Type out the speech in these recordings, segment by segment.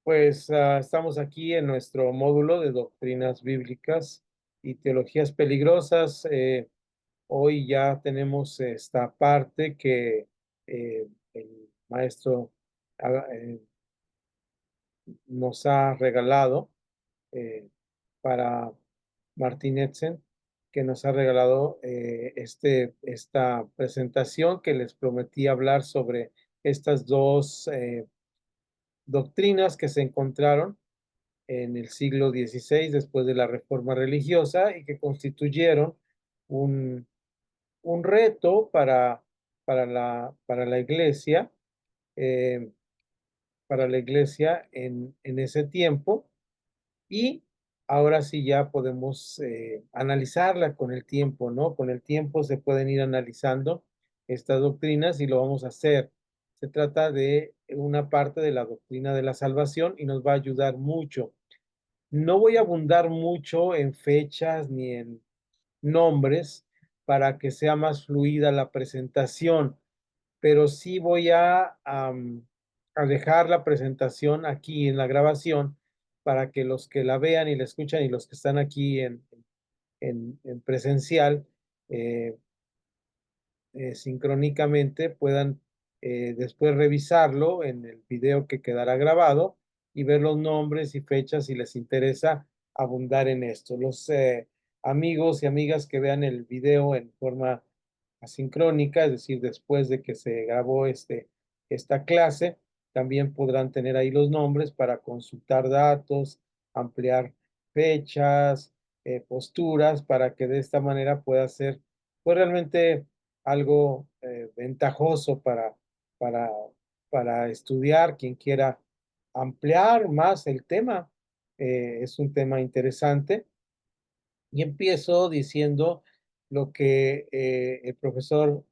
Pues estamos aquí en nuestro módulo de doctrinas bíblicas y teologías peligrosas. Hoy ya tenemos esta parte que el maestro ah, eh, nos ha regalado eh, para Martín Etzen, que nos ha regalado esta presentación que les prometí hablar sobre estas dos doctrinas que se encontraron en el siglo XVI, después de la Reforma Religiosa, y que constituyeron un, un reto para la iglesia, eh, para la iglesia en ese tiempo, y ahora sí ya podemos analizarla con el tiempo, ¿no? Con el tiempo se pueden ir analizando estas doctrinas y lo vamos a hacer. Se trata de una parte de la doctrina de la salvación y nos va a ayudar mucho. No voy a abundar mucho en fechas ni en nombres para que sea más fluida la presentación, pero sí voy a dejar la presentación aquí en la grabación para que los que la vean y la escuchan y los que están aquí en presencial eh, sincrónicamente puedan después revisarlo en el video que quedará grabado y ver los nombres y fechas si les interesa abundar en esto. Los amigos y amigas que vean el video en forma asincrónica, es decir, después de que se grabó esta clase, también podrán tener ahí los nombres para consultar datos, ampliar fechas, posturas, para que de esta manera pueda ser pues realmente algo ventajoso para, para estudiar, quien quiera ampliar más el tema. Es un tema interesante. Y empiezo diciendo lo que el profesor,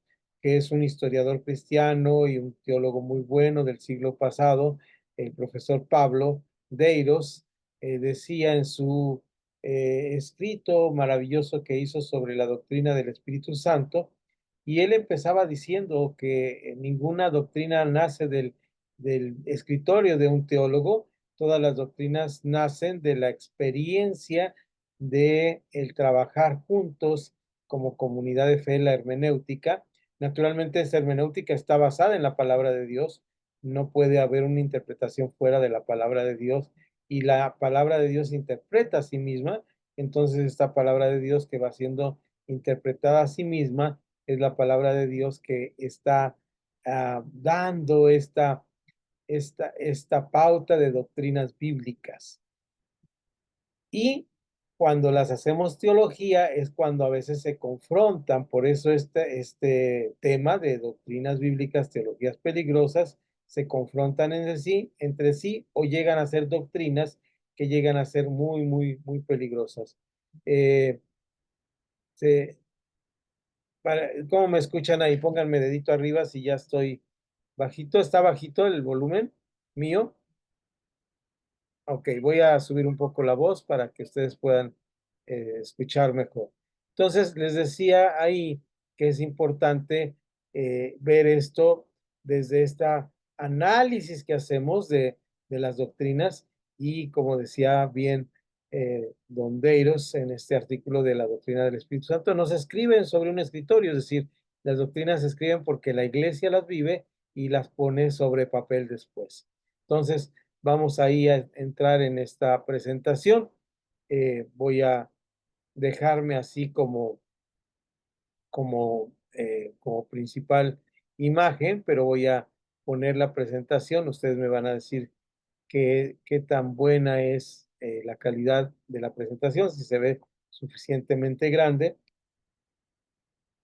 que es un historiador cristiano y un teólogo muy bueno del siglo pasado, el profesor Pablo Deiros, decía en su escrito maravilloso que hizo sobre la doctrina del Espíritu Santo, y él empezaba diciendo que ninguna doctrina nace del escritorio de un teólogo, todas las doctrinas nacen de la experiencia de el trabajar juntos como comunidad de fe, la hermenéutica. Naturalmente, esa hermenéutica está basada en la palabra de Dios. No puede haber una interpretación fuera de la palabra de Dios y la palabra de Dios interpreta a sí misma. Entonces, esta palabra de Dios que va siendo interpretada a sí misma es la palabra de Dios que está dando esta pauta de doctrinas bíblicas. Y cuando las hacemos teología es cuando a veces se confrontan. Por eso este tema de doctrinas bíblicas, teologías peligrosas, se confrontan entre sí o llegan a ser doctrinas que llegan a ser muy, muy, muy peligrosas. Eh, se- ¿Cómo me escuchan ahí? Pónganme dedito arriba si ya estoy bajito. ¿Está bajito el volumen mío? Ok, voy a subir un poco la voz para que ustedes puedan escuchar mejor. Entonces, les decía ahí que es importante ver esto desde esta análisis que hacemos de las doctrinas y como decía bien Don Deiros en este artículo de la doctrina del Espíritu Santo, no se escriben sobre un escritorio, es decir, las doctrinas se escriben porque la iglesia las vive y las pone sobre papel después. Entonces, vamos ahí a entrar en esta presentación. Voy a dejarme así como principal imagen, pero voy a poner la presentación. Ustedes me van a decir qué tan buena es la calidad de la presentación, si se ve suficientemente grande.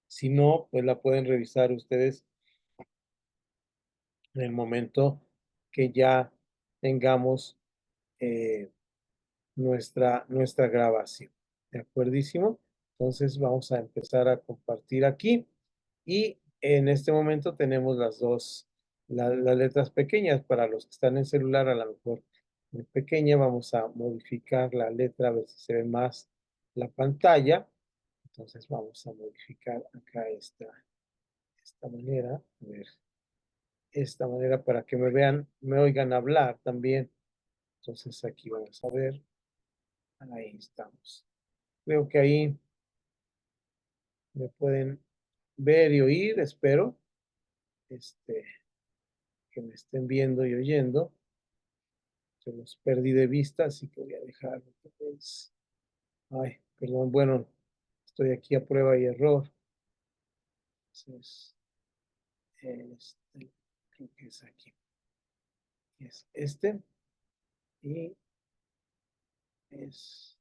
Si no, pues la pueden revisar ustedes en el momento que ya tengamos eh, nuestra grabación. ¿De acuerdísimo? Entonces vamos a empezar a compartir aquí y en este momento tenemos las letras pequeñas. Para los que están en celular, a lo mejor muy pequeña, vamos a modificar la letra a ver si se ve más la pantalla. Entonces vamos a modificar acá esta manera, a ver, esta manera para que me vean, me oigan hablar también. Entonces aquí vamos a ver, ahí estamos. Creo que ahí me pueden ver y oír, espero, este, que me estén viendo y oyendo. Se los perdí de vista, así que voy a dejar otra vez. Ay, perdón, bueno, estoy aquí a prueba y error. Entonces, creo que es aquí. Es este y es...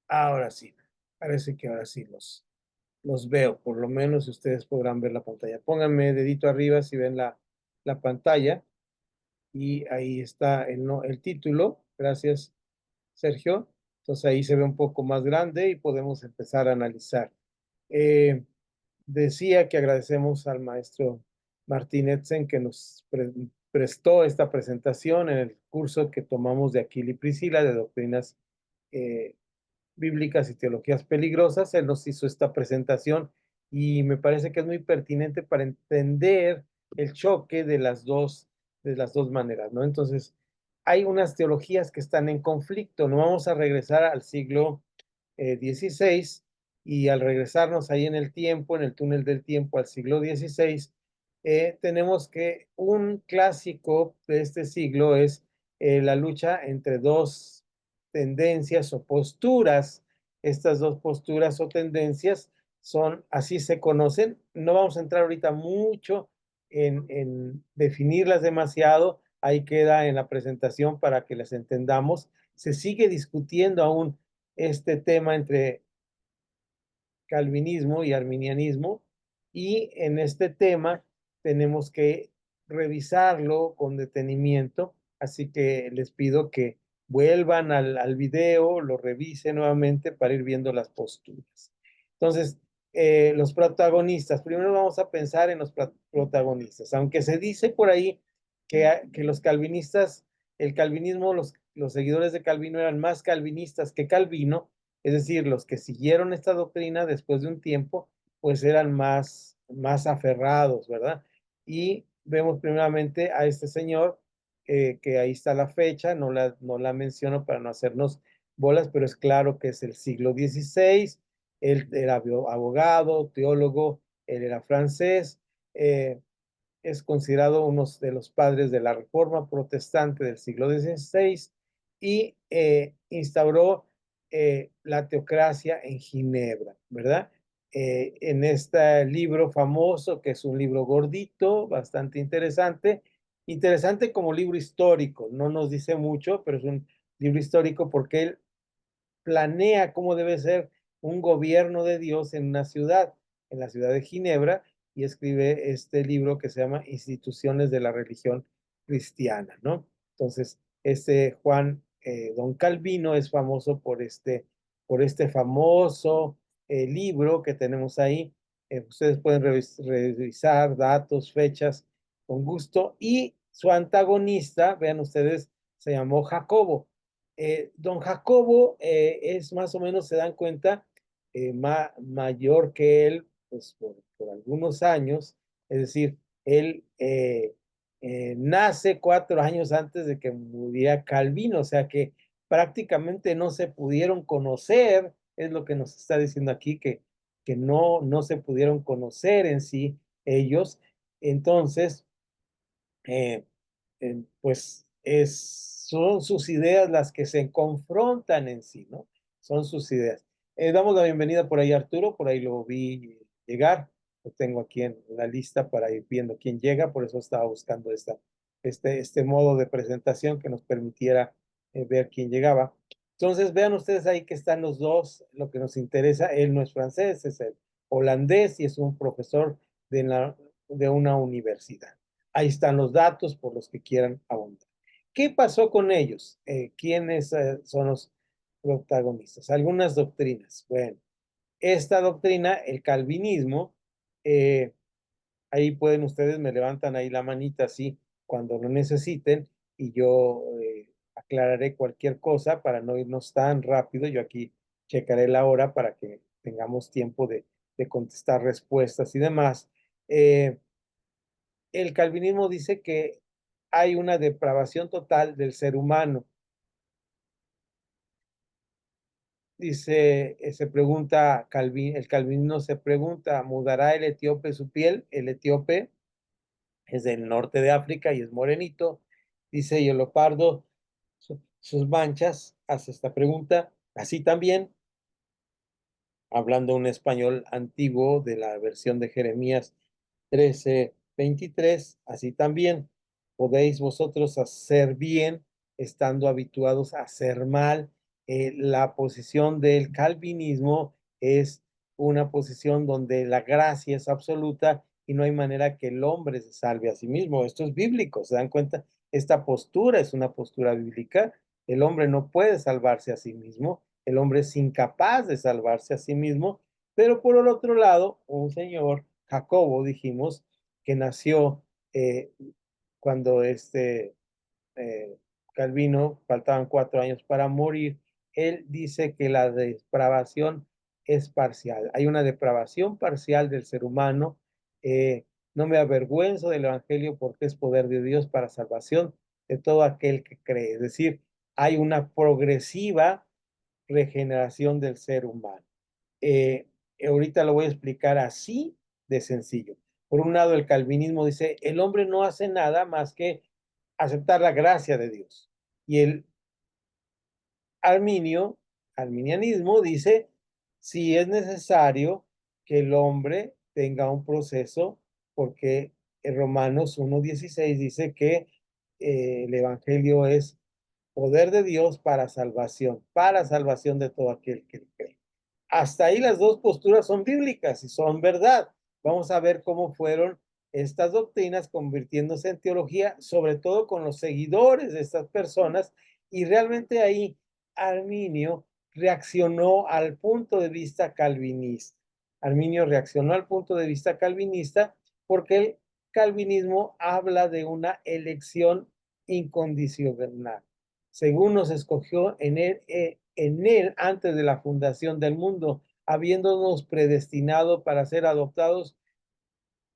Ahora sí, parece que ahora sí los veo, por lo menos ustedes podrán ver la pantalla. Pónganme dedito arriba si ven la pantalla y ahí está el título. Gracias, Sergio. Entonces ahí se ve un poco más grande y podemos empezar a analizar. Eh, Decía que agradecemos al maestro Martín Etzen que nos prestó esta presentación en el curso que tomamos de Aquila y Priscila de doctrinas eh, bíblicas y teologías peligrosas. Él nos hizo esta presentación y me parece que es muy pertinente para entender el choque de las dos maneras, ¿no? Entonces, hay unas teologías que están en conflicto. No vamos a regresar al siglo 16 y al regresarnos ahí en el tiempo, en el túnel del tiempo al siglo XVI, tenemos que un clásico de este siglo es la lucha entre dos tendencias o posturas. Estas dos posturas o tendencias son, así se conocen. No vamos a entrar ahorita mucho en definirlas demasiado. Ahí queda en la presentación para que las entendamos. Se sigue discutiendo aún este tema entre calvinismo y arminianismo, y en este tema tenemos que revisarlo con detenimiento, así que les pido que vuelvan al video, lo revisen nuevamente para ir viendo las posturas. Entonces, los protagonistas, primero vamos a pensar en los protagonistas, aunque se dice por ahí que los calvinistas, el calvinismo, los seguidores de Calvino eran más calvinistas que Calvino, es decir, los que siguieron esta doctrina después de un tiempo, pues eran más aferrados, ¿verdad? Y vemos primeramente a este señor, que ahí está la fecha, no la menciono para no hacernos bolas, pero es claro que es el siglo XVI. Él era abogado, teólogo, él era francés, es considerado uno de los padres de la Reforma Protestante del siglo XVI y instauró la teocracia en Ginebra, ¿verdad? En este libro famoso, que es un libro gordito, bastante interesante, interesante como libro histórico, no nos dice mucho, pero es un libro histórico porque él planea cómo debe ser un gobierno de Dios en una ciudad, en la ciudad de Ginebra, y escribe este libro que se llama Instituciones de la Religión Cristiana, ¿no? Entonces, este Juan Don Calvino es famoso por este famoso libro que tenemos ahí. Ustedes pueden revisar datos, fechas con gusto. Y su antagonista, vean ustedes, se llamó Jacobo. Don Jacobo es más o menos, se dan cuenta, mayor que él, pues por algunos años, es decir, él nace 4 años antes de que muriera Calvino, o sea que prácticamente no se pudieron conocer, es lo que nos está diciendo aquí, que no se pudieron conocer en sí ellos. Entonces, eh, pues son sus ideas las que se confrontan en sí, ¿no? Son sus ideas. Damos la bienvenida por ahí a Arturo, por ahí lo vi llegar, lo tengo aquí en la lista para ir viendo quién llega, por eso estaba buscando este modo de presentación que nos permitiera ver quién llegaba. Entonces vean ustedes ahí que están los dos, lo que nos interesa, él no es francés, es el holandés y es un profesor de una universidad. Ahí están los datos por los que quieran abundar. ¿Qué pasó con ellos? ¿Quiénes son los protagonistas? Algunas doctrinas. Bueno, esta doctrina, el calvinismo, eh, ahí pueden ustedes, me levantan ahí la manita así cuando lo necesiten y yo aclararé cualquier cosa para no irnos tan rápido. Yo aquí checaré la hora para que tengamos tiempo de contestar respuestas y demás. El calvinismo dice que hay una depravación total del ser humano. Dice, se pregunta, el calvinismo se pregunta, ¿mudará el etíope su piel? El etíope es del norte de África y es morenito. Dice, y el leopardo, sus manchas, hace esta pregunta. Así también, hablando un español antiguo de la versión de Jeremías 13:23, así también podéis vosotros hacer bien estando habituados a hacer mal. La posición del calvinismo es una posición donde la gracia es absoluta y no hay manera que el hombre se salve a sí mismo. Esto es bíblico, ¿se dan cuenta? Esta postura es una postura bíblica. El hombre no puede salvarse a sí mismo, el hombre es incapaz de salvarse a sí mismo, pero por el otro lado, un señor, Jacobo, dijimos, que nació eh, cuando eh, Calvino faltaban 4 años para morir, él dice que la depravación es parcial. Hay una depravación parcial del ser humano. No me avergüenzo del Evangelio porque es poder de Dios para salvación de todo aquel que cree. Es decir, hay una progresiva regeneración del ser humano. Eh, Ahorita lo voy a explicar así de sencillo. Por un lado, el calvinismo dice, el hombre no hace nada más que aceptar la gracia de Dios. Y el arminianismo dice, si es necesario que el hombre tenga un proceso, porque en Romanos 1:16 dice que el Evangelio es poder de Dios para salvación de todo aquel que cree. Hasta ahí las dos posturas son bíblicas y son verdad. Vamos a ver cómo fueron estas doctrinas convirtiéndose en teología, sobre todo con los seguidores de estas personas, y realmente ahí Arminio reaccionó al punto de vista calvinista. Arminio reaccionó al punto de vista calvinista porque el calvinismo habla de una elección incondicional. Según nos escogió en él antes de la fundación del mundo, habiéndonos predestinado para ser adoptados,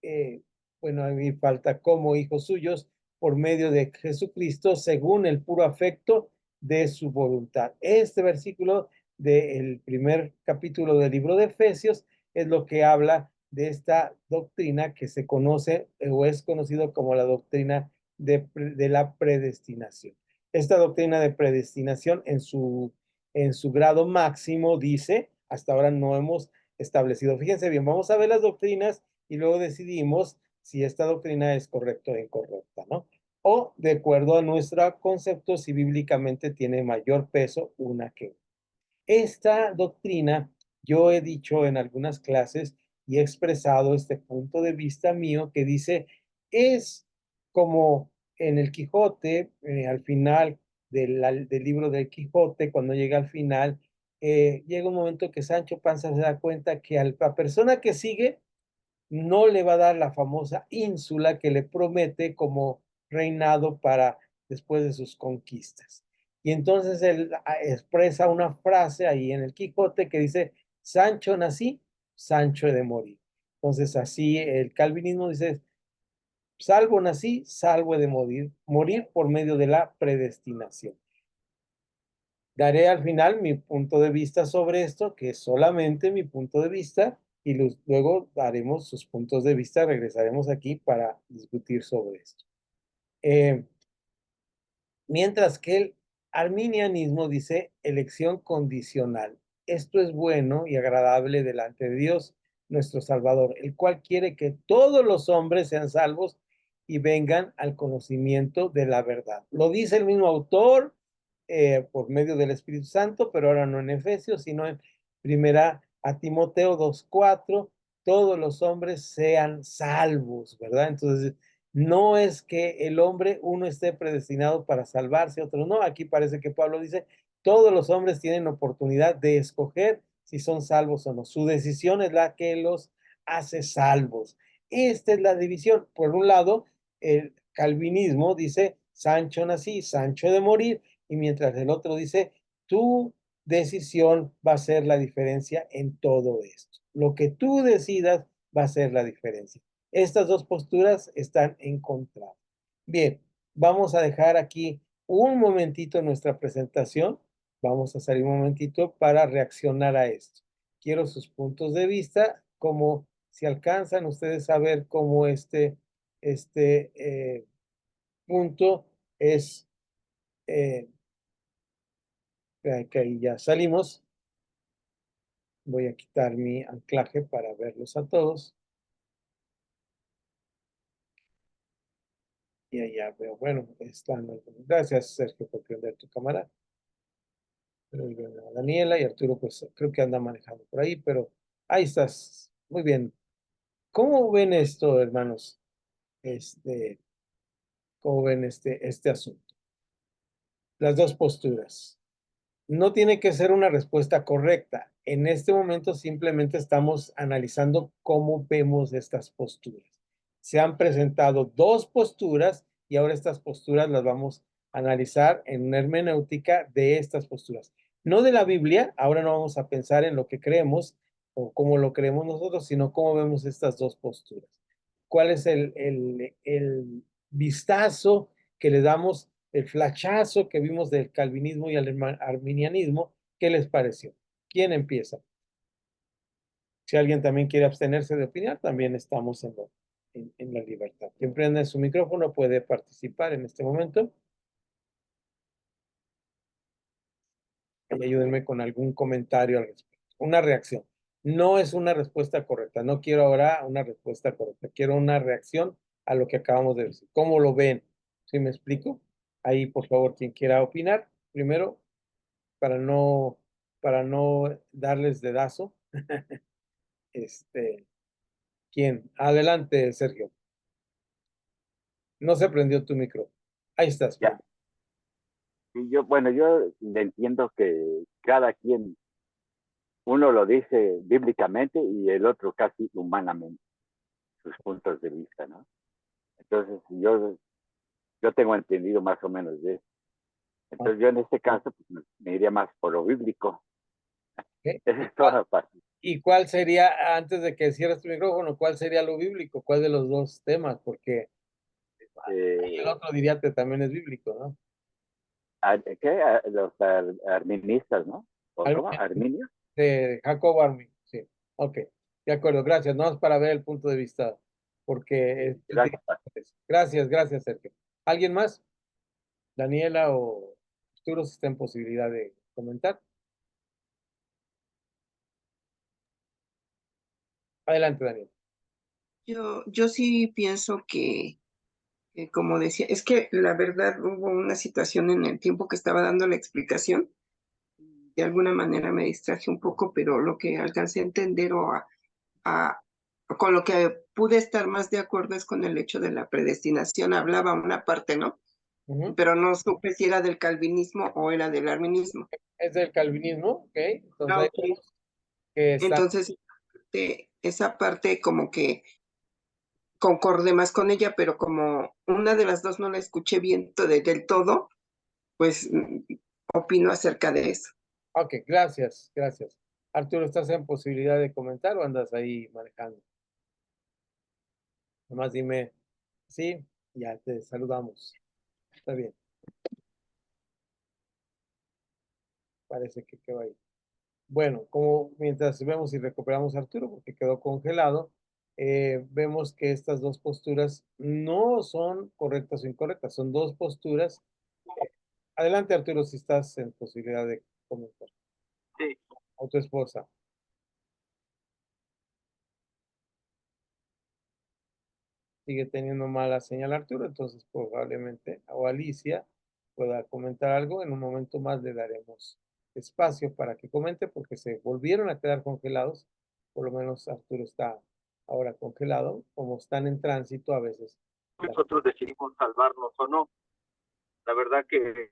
eh, bueno, a mí falta como hijos suyos por medio de Jesucristo, según el puro afecto de su voluntad. Este versículo del primer capítulo del libro de Efesios es lo que habla de esta doctrina que se conoce o es conocido como la doctrina de la predestinación. Esta doctrina de predestinación en su grado máximo dice, hasta ahora no hemos establecido, fíjense bien, vamos a ver las doctrinas y luego decidimos si esta doctrina es correcta o incorrecta, ¿no? O de acuerdo a nuestro concepto, si bíblicamente tiene mayor peso una que otra. Esta doctrina, yo he dicho en algunas clases y he expresado este punto de vista mío que dice, es como en el Quijote, al final del libro del Quijote, cuando llega al final, llega un momento que Sancho Panza se da cuenta que a la persona que sigue no le va a dar la famosa ínsula que le promete como reinado para después de sus conquistas. Y entonces él expresa una frase ahí en el Quijote que dice, Sancho nací, Sancho he de morir. Entonces así el calvinismo dice, salvo nací, salvo he de morir, morir por medio de la predestinación. Daré al final mi punto de vista sobre esto, que es solamente mi punto de vista, y luego daremos sus puntos de vista, regresaremos aquí para discutir sobre esto. Eh, Mientras que el arminianismo dice elección condicional. Esto es bueno y agradable delante de Dios, nuestro Salvador, el cual quiere que todos los hombres sean salvos y vengan al conocimiento de la verdad. Lo dice el mismo autor por medio del Espíritu Santo, pero ahora no en Efesios, sino en primera a Timoteo 2:4, todos los hombres sean salvos, ¿verdad? Entonces, no es que el hombre, uno esté predestinado para salvarse, otro no. Aquí parece que Pablo dice, todos los hombres tienen oportunidad de escoger si son salvos o no. Su decisión es la que los hace salvos. Esta es la división. Por un lado, el calvinismo dice, Sancho nací, Sancho de morir, y mientras el otro dice, tu decisión va a ser la diferencia en todo esto. Lo que tú decidas va a ser la diferencia. Estas dos posturas están encontradas. Bien, vamos a dejar aquí un momentito nuestra presentación. Vamos a salir un momentito para reaccionar a esto. Quiero sus puntos de vista, como si alcanzan ustedes a ver cómo este punto es, que ahí ya salimos. Voy a quitar mi anclaje para verlos a todos. Y allá veo, bueno, están. Gracias, Sergio, por prender tu cámara. Pero ahí veo a Daniela y Arturo, pues creo que anda manejando por ahí, pero ahí estás. Muy bien. ¿Cómo ven esto, hermanos? ¿Cómo ven este asunto? Las dos posturas. No tiene que ser una respuesta correcta. En este momento simplemente estamos analizando cómo vemos estas posturas. Se han presentado dos posturas y ahora estas posturas las vamos a analizar en una hermenéutica de estas posturas. No de la Biblia, ahora no vamos a pensar en lo que creemos o cómo lo creemos nosotros, sino cómo vemos estas dos posturas. ¿Cuál es el vistazo que le damos, el flachazo que vimos del calvinismo y el arminianismo? ¿Qué les pareció? ¿Quién empieza? Si alguien también quiere abstenerse de opinar, también estamos en la libertad. Quien prenda su micrófono puede participar en este momento. Y ayúdenme con algún comentario al respecto. Una reacción. No es una respuesta correcta. No quiero ahora una respuesta correcta. Quiero una reacción a lo que acabamos de decir. ¿Cómo lo ven? ¿Sí me explico? Ahí, por favor, quien quiera opinar, primero, para no darles dedazo. Este, ¿Quién? Adelante, Sergio. No se prendió tu micro. Ahí estás, Ya, prende. y bueno, yo entiendo que cada quien, uno lo dice bíblicamente y el otro casi humanamente, sus puntos de vista, ¿no? Entonces, yo tengo entendido más o menos de eso. Entonces, yo en este caso, pues, me iría más por lo bíblico. ¿Ok? Esa es toda la parte. ¿Y cuál sería, antes de que cierres tu micrófono, cuál sería lo bíblico? ¿Cuál de los dos temas? Porque el Eh, otro diría que también es bíblico, ¿no? ¿Qué? Los arministas, ¿no? ¿O cómo? ¿Arminios? De Jacob Armin, sí. Ok, de acuerdo, gracias. No es para ver el punto de vista, porque es Gracias. gracias, gracias, Sergio. ¿Alguien más? Daniela o Arturo, si está en posibilidad de comentar. Adelante, Daniel. Yo sí pienso que, como decía, es que la verdad hubo una situación en el tiempo que estaba dando la explicación, de alguna manera me distraje un poco, pero lo que alcancé a entender a- con lo que pude estar más de acuerdo es con el hecho de la predestinación. Hablaba una parte, ¿no? Ujú. Pero no supe si era del calvinismo o era del arminismo. Es del calvinismo, ok. Entonces Ah, ahí ok. vemos que está, Entonces, esa parte como que concordé más con ella, pero como una de las dos no la escuché bien del todo, pues opino acerca de eso. ok, gracias, gracias. Arturo, ¿estás en posibilidad de comentar o andas ahí manejando? Nomás dime, sí, ya te saludamos. Está bien, parece que quedó ahí. Bueno, como mientras vemos y recuperamos a Arturo, porque quedó congelado, vemos que estas dos posturas no son correctas o incorrectas, son dos posturas. Adelante, Arturo, si estás en posibilidad de comentar. Sí, O tu esposa. Sigue teniendo mala señal Arturo, entonces probablemente o Alicia pueda comentar algo. En un momento más le daremos espacio para que comente porque se volvieron a quedar congelados. Por lo menos Arturo está ahora congelado. Como están en tránsito, a veces nosotros decidimos salvarnos o no. La verdad que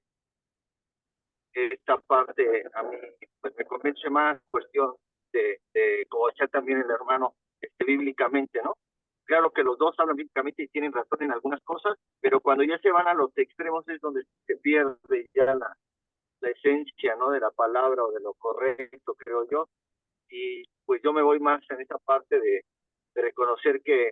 esta parte a mí pues me convence más cuestión como decía también el hermano, bíblicamente, ¿no? Claro que los dos hablan bíblicamente y tienen razón en algunas cosas, pero cuando ya se van a los extremos es donde se pierde ya la esencia, ¿no? De la palabra o de lo correcto, creo yo. Y pues yo me voy más en esa parte de reconocer que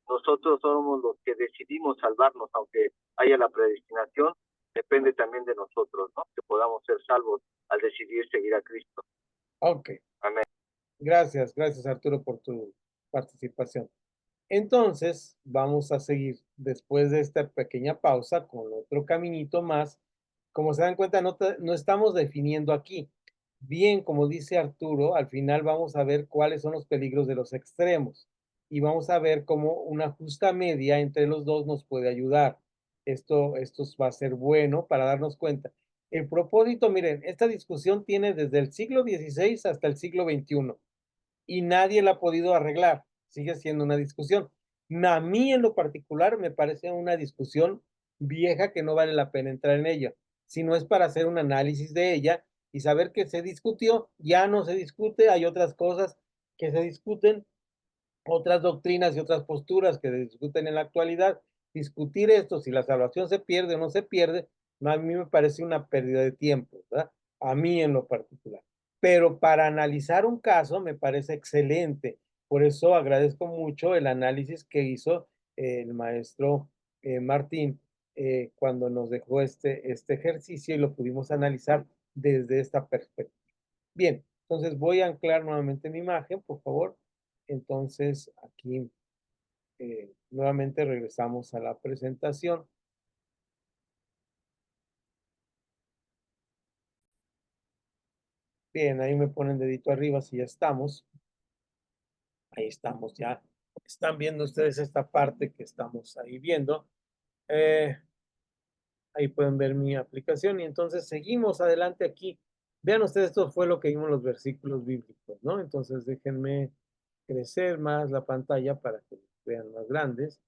nosotros somos los que decidimos salvarnos, aunque haya la predestinación, depende también de nosotros, ¿no? Que podamos ser salvos al decidir seguir a Cristo. Ok, Amén. gracias, gracias Arturo por tu participación. Entonces, vamos a seguir después de esta pequeña pausa con otro caminito más. Como se dan cuenta, no estamos definiendo aquí. Bien, como dice Arturo, al final vamos a ver cuáles son los peligros de los extremos y vamos a ver cómo una justa media entre los dos nos puede ayudar. Esto va a ser bueno para darnos cuenta. El propósito, miren, esta discusión tiene desde el siglo XVI hasta el siglo XXI y nadie la ha podido arreglar. Sigue siendo una discusión. A mí en lo particular me parece una discusión vieja que no vale la pena entrar en ella, sino es para hacer un análisis de ella y saber que se discutió, ya no se discute, hay otras cosas que se discuten, otras doctrinas y otras posturas que se discuten en la actualidad. Discutir esto, si la salvación se pierde o no se pierde, a mí me parece una pérdida de tiempo, ¿verdad? A mí en lo particular. Pero para analizar un caso me parece excelente. Por eso agradezco mucho el análisis que hizo el maestro Martín cuando nos dejó este ejercicio y lo pudimos analizar desde esta perspectiva. Bien, entonces voy a anclar nuevamente mi imagen, por favor. Entonces, aquí nuevamente regresamos a la presentación. Bien, ahí me ponen dedito arriba si ya estamos. Ahí estamos ya. Están viendo ustedes esta parte que estamos ahí viendo. Eh, Ahí pueden ver mi aplicación y entonces seguimos adelante aquí. Vean ustedes, esto fue lo que vimos en los versículos bíblicos, ¿no? Entonces déjenme crecer más la pantalla para que vean más grandes.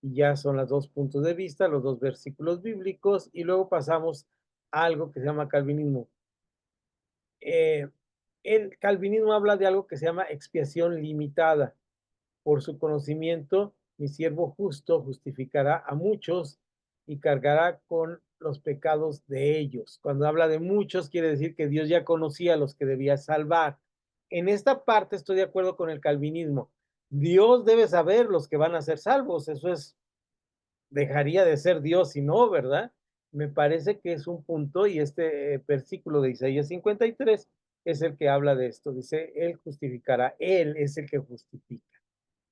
Y ya son los dos puntos de vista, los dos versículos bíblicos y luego pasamos a algo que se llama calvinismo. Eh, el calvinismo habla de algo que se llama expiación limitada. Por su conocimiento, mi siervo justo justificará a muchos y cargará con los pecados de ellos. Cuando habla de muchos, quiere decir que Dios ya conocía a los que debía salvar. En esta parte estoy de acuerdo con el calvinismo. Dios debe saber los que van a ser salvos. Eso es, dejaría de ser Dios si no, ¿verdad? Me parece que es un punto y este versículo de Isaías 53 es el que habla de esto. Dice, Él justificará, Él es el que justifica.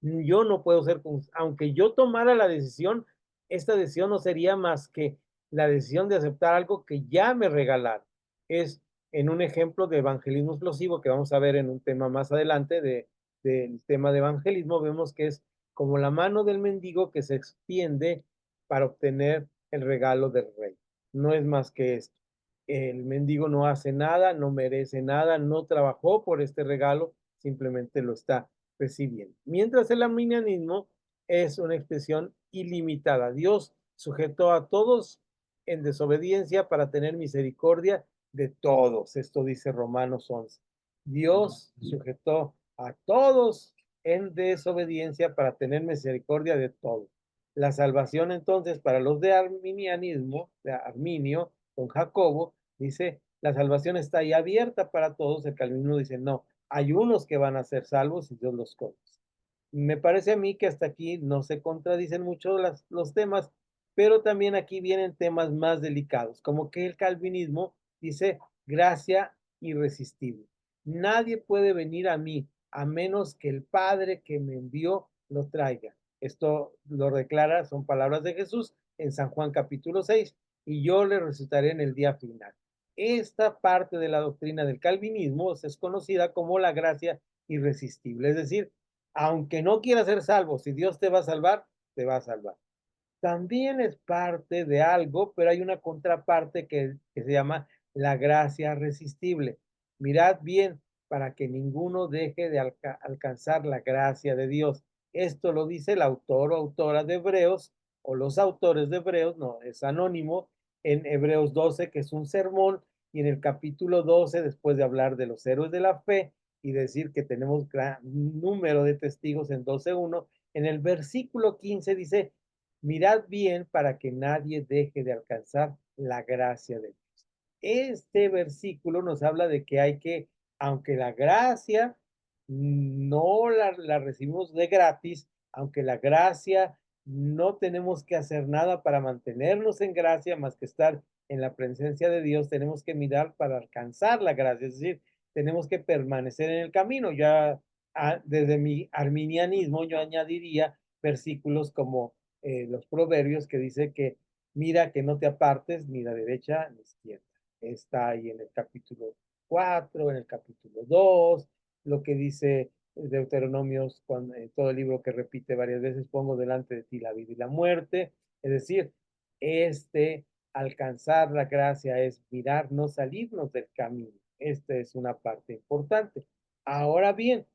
Yo no puedo ser, aunque yo tomara la decisión, esta decisión no sería más que la decisión de aceptar algo que ya me regalaron. Es en un ejemplo de evangelismo explosivo que vamos a ver en un tema más adelante del tema de evangelismo, vemos que es como la mano del mendigo que se extiende para obtener el regalo del rey. No es más que esto. El mendigo no hace nada, no merece nada, no trabajó por este regalo, simplemente lo está recibiendo. Mientras el arminianismo es una expresión ilimitada. Dios sujetó a todos en desobediencia para tener misericordia de todos. Esto dice Romanos 11. Dios sujetó a todos en desobediencia para tener misericordia de todos. La salvación entonces para los de arminianismo, de Arminio, con Jacobo, dice, la salvación está ahí abierta para todos. El calvinismo dice, no, hay unos que van a ser salvos y Dios los conoce. Me parece a mí que hasta aquí no se contradicen mucho los temas, pero también aquí vienen temas más delicados, como que el calvinismo dice gracia irresistible. Nadie puede venir a mí a menos que el Padre que me envió lo traiga. Esto lo declara, son palabras de Jesús en San Juan capítulo 6, y yo le resucitaré en el día final. Esta parte de la doctrina del calvinismo es conocida como la gracia irresistible, es decir, aunque no quieras ser salvo, si Dios te va a salvar, te va a salvar. También es parte de algo, pero hay una contraparte que se llama la gracia resistible. Mirad bien para que ninguno deje de alcanzar la gracia de Dios. Esto lo dice el autor o autora de Hebreos, o los autores de Hebreos, no, es anónimo, en Hebreos 12, que es un sermón, y en el capítulo 12, después de hablar de los héroes de la fe y decir que tenemos gran número de testigos en 12:1, en el versículo 15 dice, mirad bien para que nadie deje de alcanzar la gracia de Dios. Este versículo nos habla de que hay que, aunque la gracia no la recibimos de gratis, aunque la gracia, no tenemos que hacer nada para mantenernos en gracia más que estar en la presencia de Dios, tenemos que mirar para alcanzar la gracia, es decir, tenemos que permanecer en el camino. Ya desde mi arminianismo yo añadiría versículos como los proverbios que dice que mira que no te apartes ni la derecha ni izquierda. Está ahí en el capítulo 4, en el capítulo 2, lo que dice Deuteronomios, cuando, todo el libro que repite varias veces, pongo delante de ti la vida y la muerte. Es decir, alcanzar la gracia es mirar, no salirnos del camino. Esta es una parte importante. Ahora bien,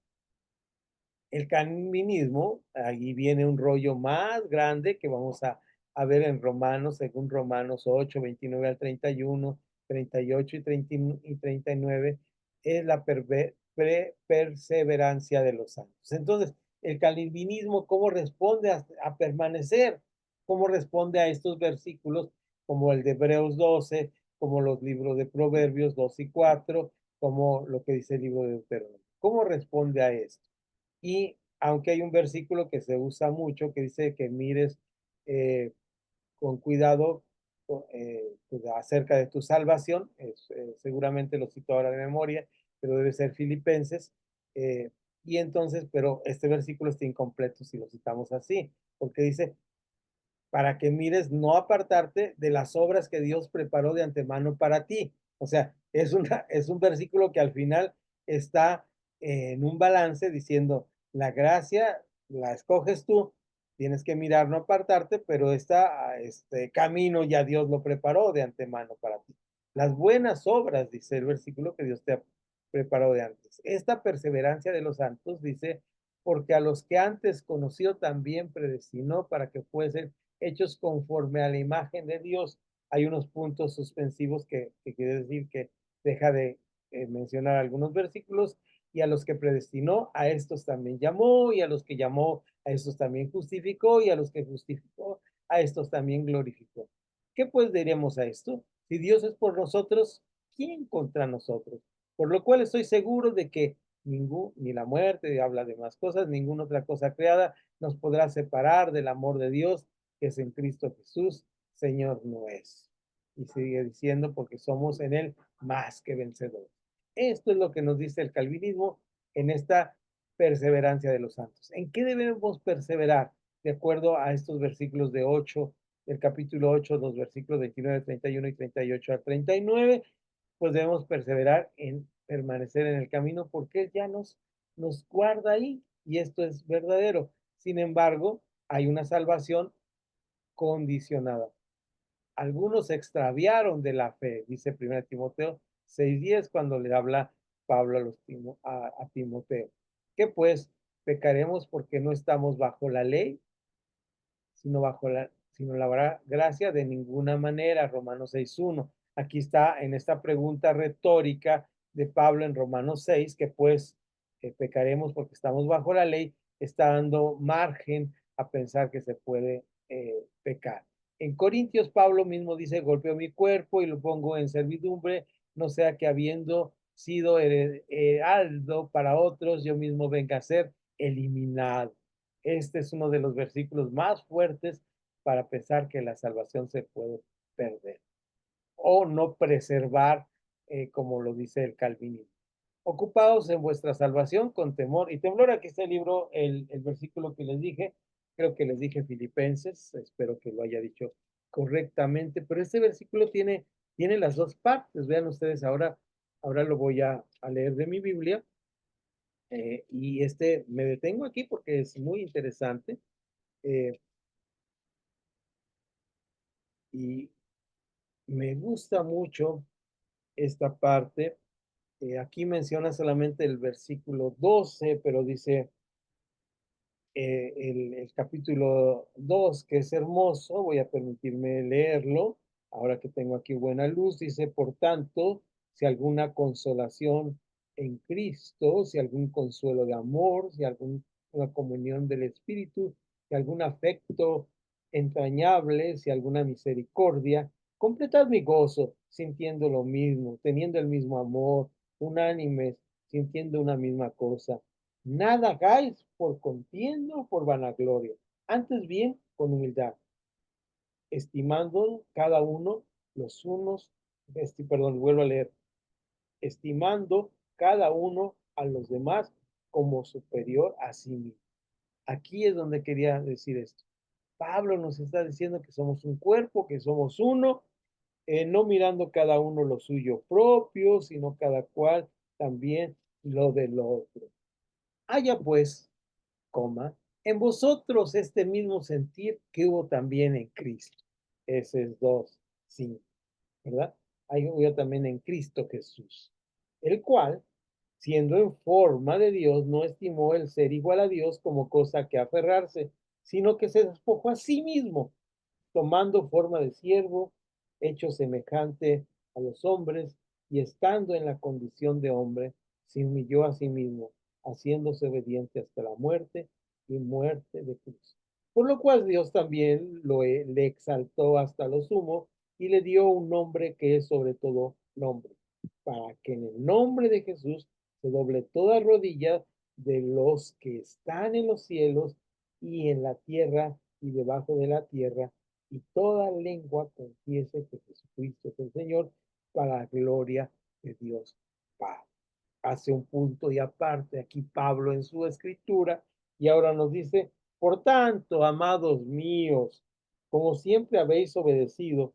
el calvinismo, ahí viene un rollo más grande que vamos a ver en Romanos, según Romanos 8, 29 al 31, 38 y 39, es la perseverancia de los santos. Entonces, el calvinismo, ¿cómo responde a permanecer? ¿Cómo responde a estos versículos como el de Hebreos 12, como los libros de Proverbios 2 y 4, como lo que dice el libro de Deuteronomio? ¿Cómo responde a esto? Y aunque hay un versículo que se usa mucho que dice que mires con cuidado pues, acerca de tu salvación, seguramente lo cito ahora de memoria, pero debe ser Filipenses. eh, y entonces, pero este versículo está incompleto si lo citamos así, porque dice, para que mires no apartarte de las obras que Dios preparó de antemano para ti. O sea, es un versículo que al final está en un balance diciendo, la gracia la escoges tú, tienes que mirar, no apartarte, pero este camino ya Dios lo preparó de antemano para ti. Las buenas obras, dice el versículo, que Dios te ha preparado de antes. Esta perseverancia de los santos dice, porque a los que antes conoció también predestinó para que fuesen hechos conforme a la imagen de Dios. Hay unos puntos suspensivos que quiere decir que deja de mencionar algunos versículos, y a los que predestinó, a estos también llamó, y a los que llamó, a estos también justificó, y a los que justificó, a estos también glorificó. ¿Qué pues diremos a esto? Si Dios es por nosotros, ¿quién contra nosotros? Por lo cual estoy seguro de que ni la muerte, habla de más cosas, ninguna otra cosa creada nos podrá separar del amor de Dios que es en Cristo Jesús, Señor no es. Y sigue diciendo, porque somos en Él más que vencedores. Esto es lo que nos dice el calvinismo en esta perseverancia de los santos. ¿En qué debemos perseverar? De acuerdo a estos versículos de 8, del capítulo 8, los versículos 29, 31 y 38 a 39, pues debemos perseverar en permanecer en el camino porque Él ya nos guarda ahí y esto es verdadero. Sin embargo, hay una salvación condicionada. Algunos se extraviaron de la fe, dice 1 Timoteo 6:10 cuando le habla Pablo a Timoteo. Que pues pecaremos porque no estamos bajo la ley, sino la gracia de ninguna manera. Romanos 6:1. Aquí está en esta pregunta retórica de Pablo en Romanos 6, que pues pecaremos porque estamos bajo la ley, está dando margen a pensar que se puede pecar. En Corintios, Pablo mismo dice, golpeo mi cuerpo y lo pongo en servidumbre, no sea que habiendo sido heraldo para otros, yo mismo venga a ser eliminado. Este es uno de los versículos más fuertes para pensar que la salvación se puede perder o no preservar, como lo dice el calvinismo. Ocupados en vuestra salvación con temor y temblor. Aquí está el libro, el versículo que les dije, creo que les dije Filipenses, espero que lo haya dicho correctamente, pero este versículo tiene las dos partes. Vean ustedes, ahora lo voy a leer de mi Biblia. Y me detengo aquí porque es muy interesante. eh, y me gusta mucho esta parte. Aquí menciona solamente el versículo 12, pero dice el capítulo 2 que es hermoso, voy a permitirme leerlo, ahora que tengo aquí buena luz, dice, por tanto, si alguna consolación en Cristo, si algún consuelo de amor, si alguna comunión del Espíritu, si algún afecto entrañable, si alguna misericordia, completad mi gozo, sintiendo lo mismo, teniendo el mismo amor, unánimes, sintiendo una misma cosa. Nada hagáis por contienda o por vanagloria, antes bien con humildad, estimando cada uno los unos, perdón, vuelvo a leer, estimando cada uno a los demás como superior a sí mismo. Aquí es donde quería decir esto. Pablo nos está diciendo que somos un cuerpo, que somos uno, no mirando cada uno lo suyo propio, sino cada cual también lo del otro. Haya pues, coma, en vosotros este mismo sentir que hubo también en Cristo. Ese es 2:5, ¿verdad? Hay hubo también en Cristo Jesús, el cual, siendo en forma de Dios, no estimó el ser igual a Dios como cosa que aferrarse, sino que se despojó a sí mismo, tomando forma de siervo, hecho semejante a los hombres, y estando en la condición de hombre, se humilló a sí mismo, haciéndose obediente hasta la muerte y muerte de cruz. Por lo cual Dios también le exaltó hasta lo sumo y le dio un nombre que es sobre todo nombre, para que en el nombre de Jesús se doble toda rodilla de los que están en los cielos y en la tierra y debajo de la tierra, y toda lengua confiese que Jesucristo es el Señor, para la gloria de Dios Padre. Hace un punto y aparte aquí Pablo en su escritura, y ahora nos dice, por tanto, amados míos, como siempre habéis obedecido,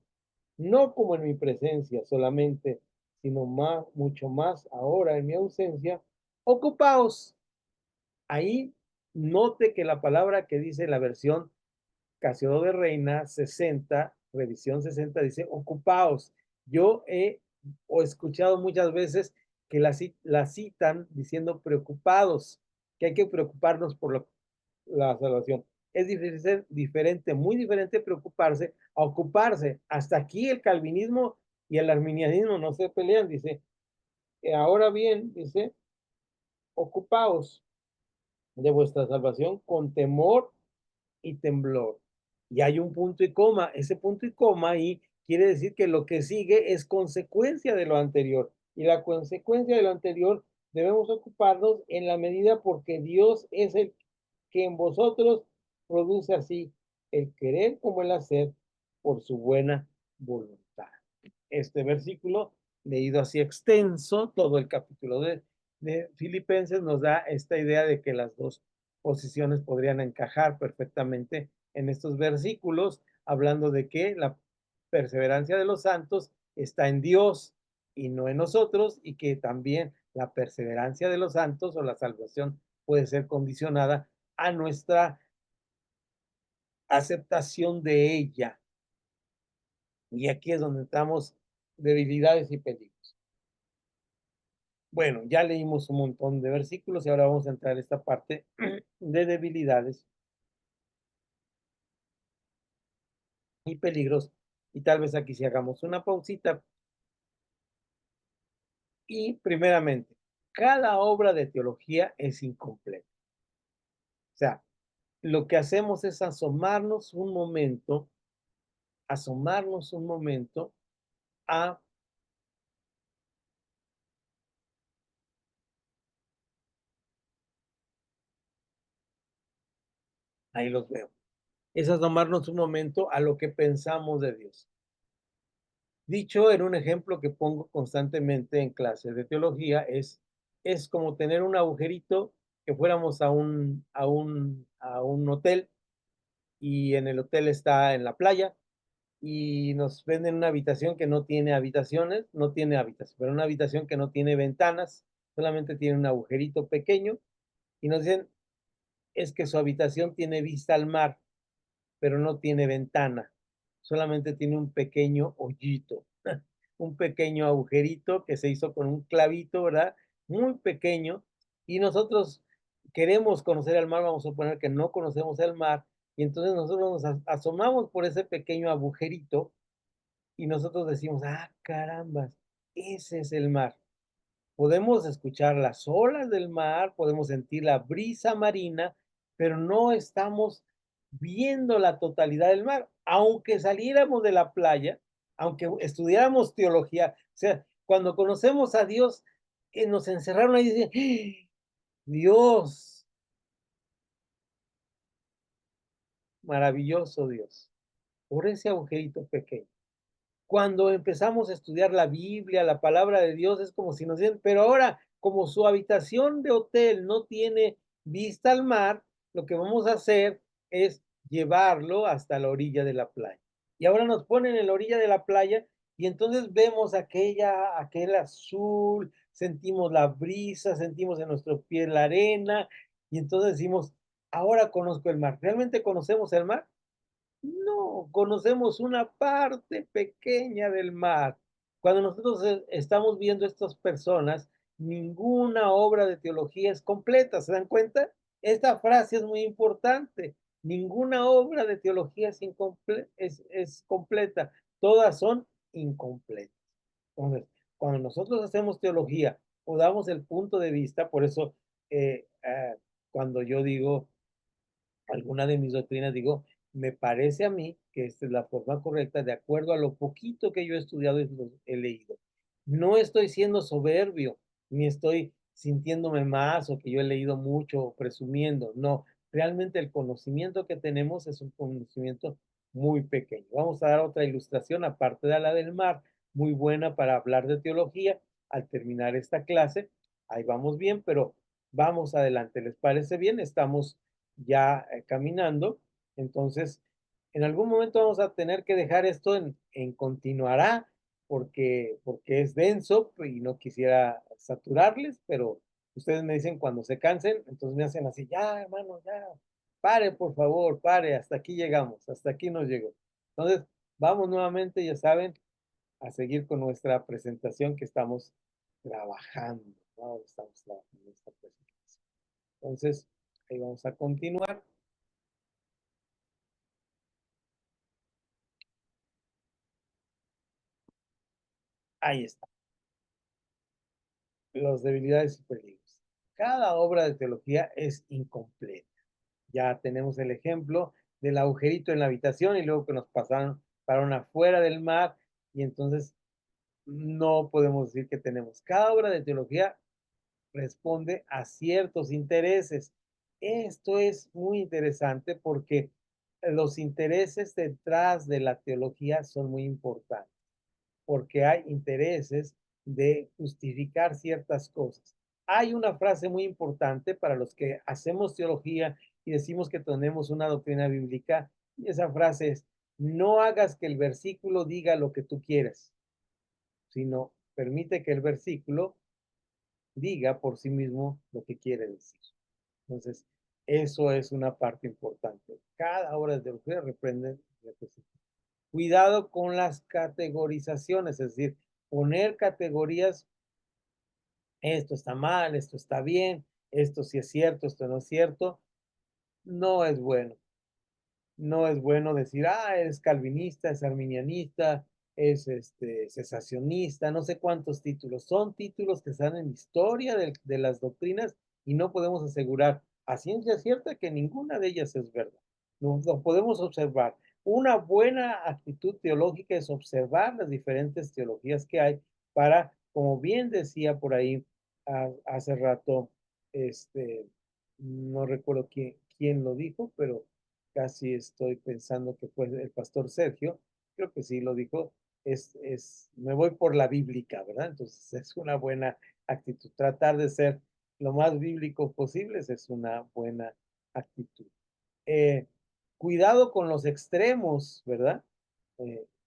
no como en mi presencia solamente, sino más, mucho más ahora en mi ausencia, ocupaos. Ahí note que la palabra que dice la versión Casiodoro de Reina 60, revisión 60, dice ocupaos. Yo he escuchado muchas veces que la citan diciendo preocupados, que hay que preocuparnos por la salvación. Es diferente, muy diferente preocuparse a ocuparse. Hasta aquí el calvinismo y el arminianismo no se pelean, dice. Ahora bien, dice, ocupaos de vuestra salvación con temor y temblor. Y hay un punto y coma. Ese punto y coma ahí quiere decir que lo que sigue es consecuencia de lo anterior. Y la consecuencia de lo anterior debemos ocuparnos en la medida porque Dios es el que en vosotros produce así el querer como el hacer por su buena voluntad. Este versículo, leído así extenso, todo el capítulo de Filipenses, nos da esta idea de que las dos posiciones podrían encajar perfectamente en estos versículos, hablando de que la perseverancia de los santos está en Dios y no en nosotros, y que también la perseverancia de los santos o la salvación puede ser condicionada a nuestra aceptación de ella. Y aquí es donde estamos debilidades y peligros. Bueno, ya leímos un montón de versículos y ahora vamos a entrar a esta parte de debilidades y peligros. Y tal vez aquí si hagamos una pausita. Y primeramente, cada obra de teología es incompleta. O sea, lo que hacemos es asomarnos un momento a, ahí los veo, es asomarnos un momento a lo que pensamos de Dios. Dicho en un ejemplo que pongo constantemente en clases de teología, es como tener un agujerito que fuéramos a un hotel y en el hotel está en la playa y nos venden una habitación que no tiene habitaciones, no tiene habitación, pero una habitación que no tiene ventanas, solamente tiene un agujerito pequeño y nos dicen, es que su habitación tiene vista al mar, pero no tiene ventana, solamente tiene un pequeño hoyito, un pequeño agujerito que se hizo con un clavito, ¿verdad? Muy pequeño. Y nosotros queremos conocer el mar, vamos a suponer que no conocemos el mar, y entonces nosotros nos asomamos por ese pequeño agujerito y nosotros decimos, ah, carambas, ese es el mar. Podemos escuchar las olas del mar, podemos sentir la brisa marina, pero no estamos viendo la totalidad del mar. Aunque saliéramos de la playa, aunque estudiáramos teología, o sea, cuando conocemos a Dios, nos encerraron ahí y dicen, Dios, maravilloso Dios, por ese agujerito pequeño. Cuando empezamos a estudiar la Biblia, la palabra de Dios, es como si nos dicen, pero ahora, como su habitación de hotel no tiene vista al mar, lo que vamos a hacer es llevarlo hasta la orilla de la playa. Y ahora nos ponen en la orilla de la playa y entonces vemos aquel azul, sentimos la brisa, sentimos en nuestro pie la arena y entonces decimos, ahora conozco el mar. ¿Realmente conocemos el mar? No, conocemos una parte pequeña del mar. Cuando nosotros estamos viendo estas personas, ninguna obra de teología es completa. ¿Se dan cuenta? Esta frase es muy importante. Ninguna obra de teología es completa. Todas son incompletas. Entonces, cuando nosotros hacemos teología o damos el punto de vista, por eso cuando yo digo alguna de mis doctrinas, digo, me parece a mí que esta es la forma correcta de acuerdo a lo poquito que yo he estudiado y he leído. No estoy siendo soberbio, ni estoy sintiéndome más o que yo he leído mucho o presumiendo. No, realmente el conocimiento que tenemos es un conocimiento muy pequeño. Vamos a dar otra ilustración aparte de la del mar, muy buena para hablar de teología al terminar esta clase. Ahí vamos bien, pero vamos adelante. ¿Les parece bien? Estamos ya caminando. Entonces, en algún momento vamos a tener que dejar esto en continuará porque es denso y no quisiera saturarles, pero ustedes me dicen cuando se cansen, entonces me hacen así, ya hermano, ya, pare por favor, pare, hasta aquí llegamos, hasta aquí nos llegó. Entonces, vamos nuevamente, ya saben, a seguir con nuestra presentación que estamos trabajando, ¿no? Ahora estamos trabajando en esta presentación. Entonces, ahí vamos a continuar. Ahí está, las debilidades y peligros. Cada obra de teología es incompleta. Ya tenemos el ejemplo del agujerito en la habitación y luego que nos pararon afuera del mar y entonces no podemos decir que tenemos. Cada obra de teología responde a ciertos intereses. Esto es muy interesante porque los intereses detrás de la teología son muy importantes porque hay intereses de justificar ciertas cosas. Hay una frase muy importante para los que hacemos teología y decimos que tenemos una doctrina bíblica, y esa frase es, no hagas que el versículo diga lo que tú quieras, sino permite que el versículo diga por sí mismo lo que quiere decir. Entonces, eso es una parte importante. Cada obra de teología representa. Cuidado con las categorizaciones, es decir, poner categorías, esto está mal, esto está bien, esto sí es cierto, esto no es cierto, no es bueno. No es bueno decir, es calvinista, es arminianista, es cesacionista, no sé cuántos títulos. Son títulos que están en historia de las doctrinas y no podemos asegurar a ciencia cierta que ninguna de ellas es verdad. Lo podemos observar. Una buena actitud teológica es observar las diferentes teologías que hay para, como bien decía por ahí hace rato, no recuerdo quién lo dijo, pero casi estoy pensando que fue el pastor Sergio, creo que sí lo dijo, me voy por la bíblica, ¿verdad? Entonces es una buena actitud. Tratar de ser lo más bíblico posible es una buena actitud. Eh, Cuidado con los extremos, ¿verdad?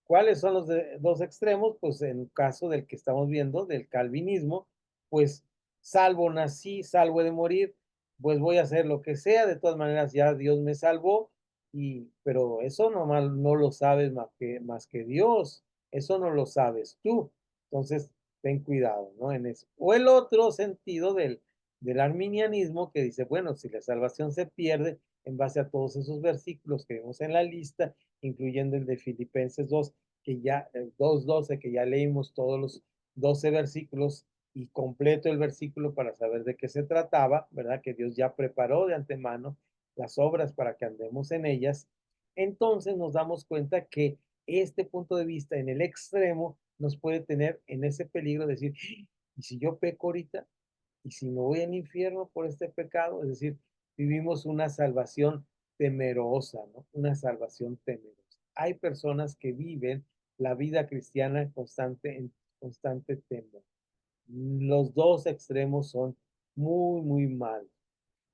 ¿Cuáles son los dos extremos? Pues en el caso del que estamos viendo, del calvinismo, pues salvo nací, salvo de morir, pues voy a hacer lo que sea, de todas maneras ya Dios me salvó, pero eso no lo sabes más que Dios, eso no lo sabes tú, entonces ten cuidado, ¿no? En eso. O el otro sentido del arminianismo que dice, bueno, si la salvación se pierde, en base a todos esos versículos que vemos en la lista, incluyendo el de Filipenses 2, que ya, el 2:12, que ya leímos todos los 12 versículos y completo el versículo para saber de qué se trataba, ¿verdad? Que Dios ya preparó de antemano las obras para que andemos en ellas. Entonces nos damos cuenta que este punto de vista en el extremo nos puede tener en ese peligro de decir, ¿y si yo peco ahorita? ¿Y si me voy al infierno por este pecado? Es decir, vivimos una salvación temerosa, ¿no? Una salvación temerosa. Hay personas que viven la vida cristiana en constante temor. Los dos extremos son muy, muy malos.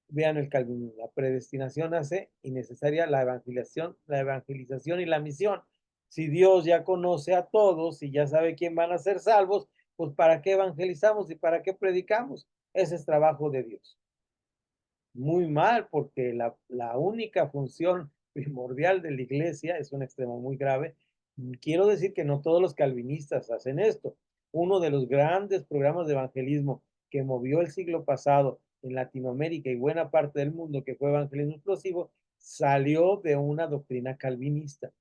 Vean el calvinismo. La predestinación hace innecesaria la evangelización y la misión. Si Dios ya conoce a todos y ya sabe quién van a ser salvos, pues ¿para qué evangelizamos y para qué predicamos? Ese es trabajo de Dios. Muy mal, porque la única función primordial de la iglesia es un extremo muy grave. Quiero decir que no todos los calvinistas hacen esto. Uno de los grandes programas de evangelismo que movió el siglo pasado en Latinoamérica y buena parte del mundo, que fue evangelismo explosivo, salió de una doctrina calvinista,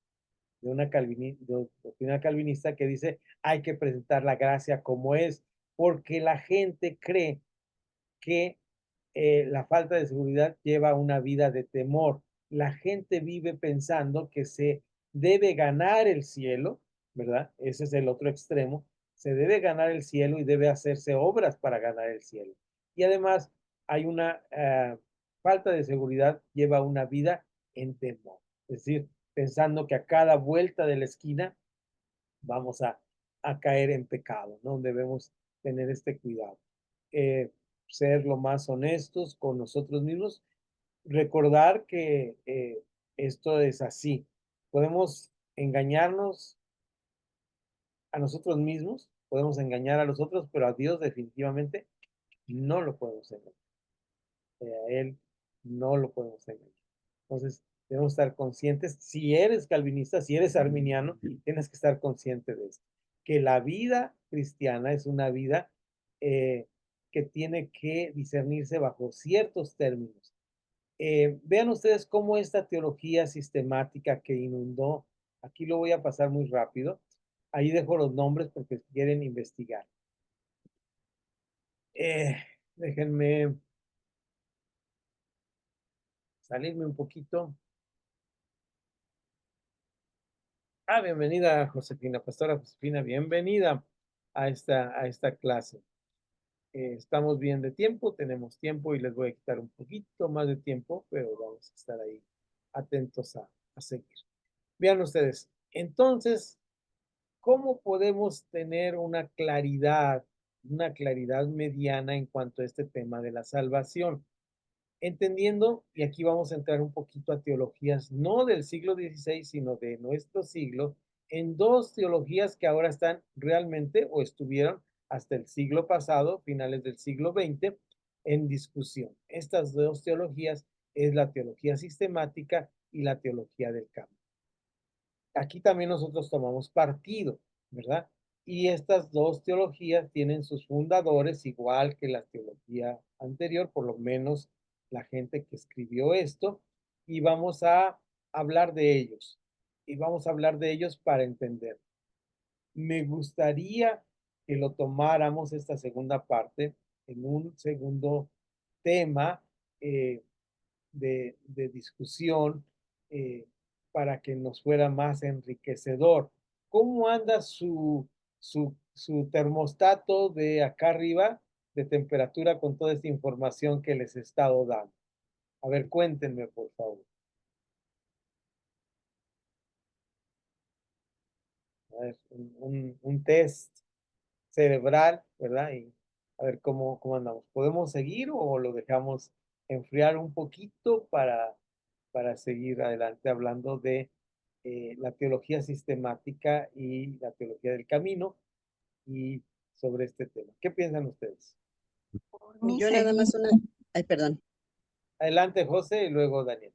doctrina calvinista que dice hay que presentar la gracia como es, porque la gente cree que la falta de seguridad lleva a una vida de temor. La gente vive pensando que se debe ganar el cielo, ¿verdad? Ese es el otro extremo. Se debe ganar el cielo y debe hacerse obras para ganar el cielo. Y además hay una falta de seguridad, lleva a una vida en temor. Es decir, pensando que a cada vuelta de la esquina vamos a caer en pecado, ¿no? Debemos tener este cuidado. Ser lo más honestos con nosotros mismos, recordar que esto es así. Podemos engañarnos a nosotros mismos, podemos engañar a los otros, pero a Dios definitivamente no lo podemos engañar. A Él no lo podemos engañar. Entonces, debemos estar conscientes. Si eres calvinista, si eres arminiano, tienes que estar consciente de esto. Que la vida cristiana es una vida que tiene que discernirse bajo ciertos términos. Vean ustedes cómo esta teología sistemática que inundó, aquí lo voy a pasar muy rápido, ahí dejo los nombres porque quieren investigar. Déjenme salirme un poquito. Bienvenida, Josefina, Pastora Josefina, bienvenida a esta clase. Estamos bien de tiempo, tenemos tiempo y les voy a quitar un poquito más de tiempo, pero vamos a estar ahí atentos a seguir. Vean ustedes, entonces, ¿cómo podemos tener una claridad mediana en cuanto a este tema de la salvación? Entendiendo, y aquí vamos a entrar un poquito a teologías, no del siglo XVI, sino de nuestro siglo, en dos teologías que ahora están realmente o estuvieron hasta el siglo pasado, finales del siglo XX, en discusión. Estas dos teologías es la teología sistemática y la teología del cambio. Aquí también nosotros tomamos partido, ¿verdad? Y estas dos teologías tienen sus fundadores, igual que la teología anterior, por lo menos la gente que escribió esto, y vamos a hablar de ellos. Y vamos a hablar de ellos para entender. Me gustaría que lo tomáramos esta segunda parte en un segundo tema eh, de discusión eh, para que nos fuera más enriquecedor. ¿Cómo anda su termostato de acá arriba de temperatura con toda esta información que les he estado dando? A ver, cuéntenme, por favor. A ver, un test cerebral, ¿verdad? Y a ver cómo andamos. ¿Podemos seguir o lo dejamos enfriar un poquito para seguir adelante hablando de la teología sistemática y la teología del camino y sobre este tema? ¿Qué piensan ustedes? Por mí Yo nada seguí. más una, ay, perdón. Adelante, José, y luego Daniel.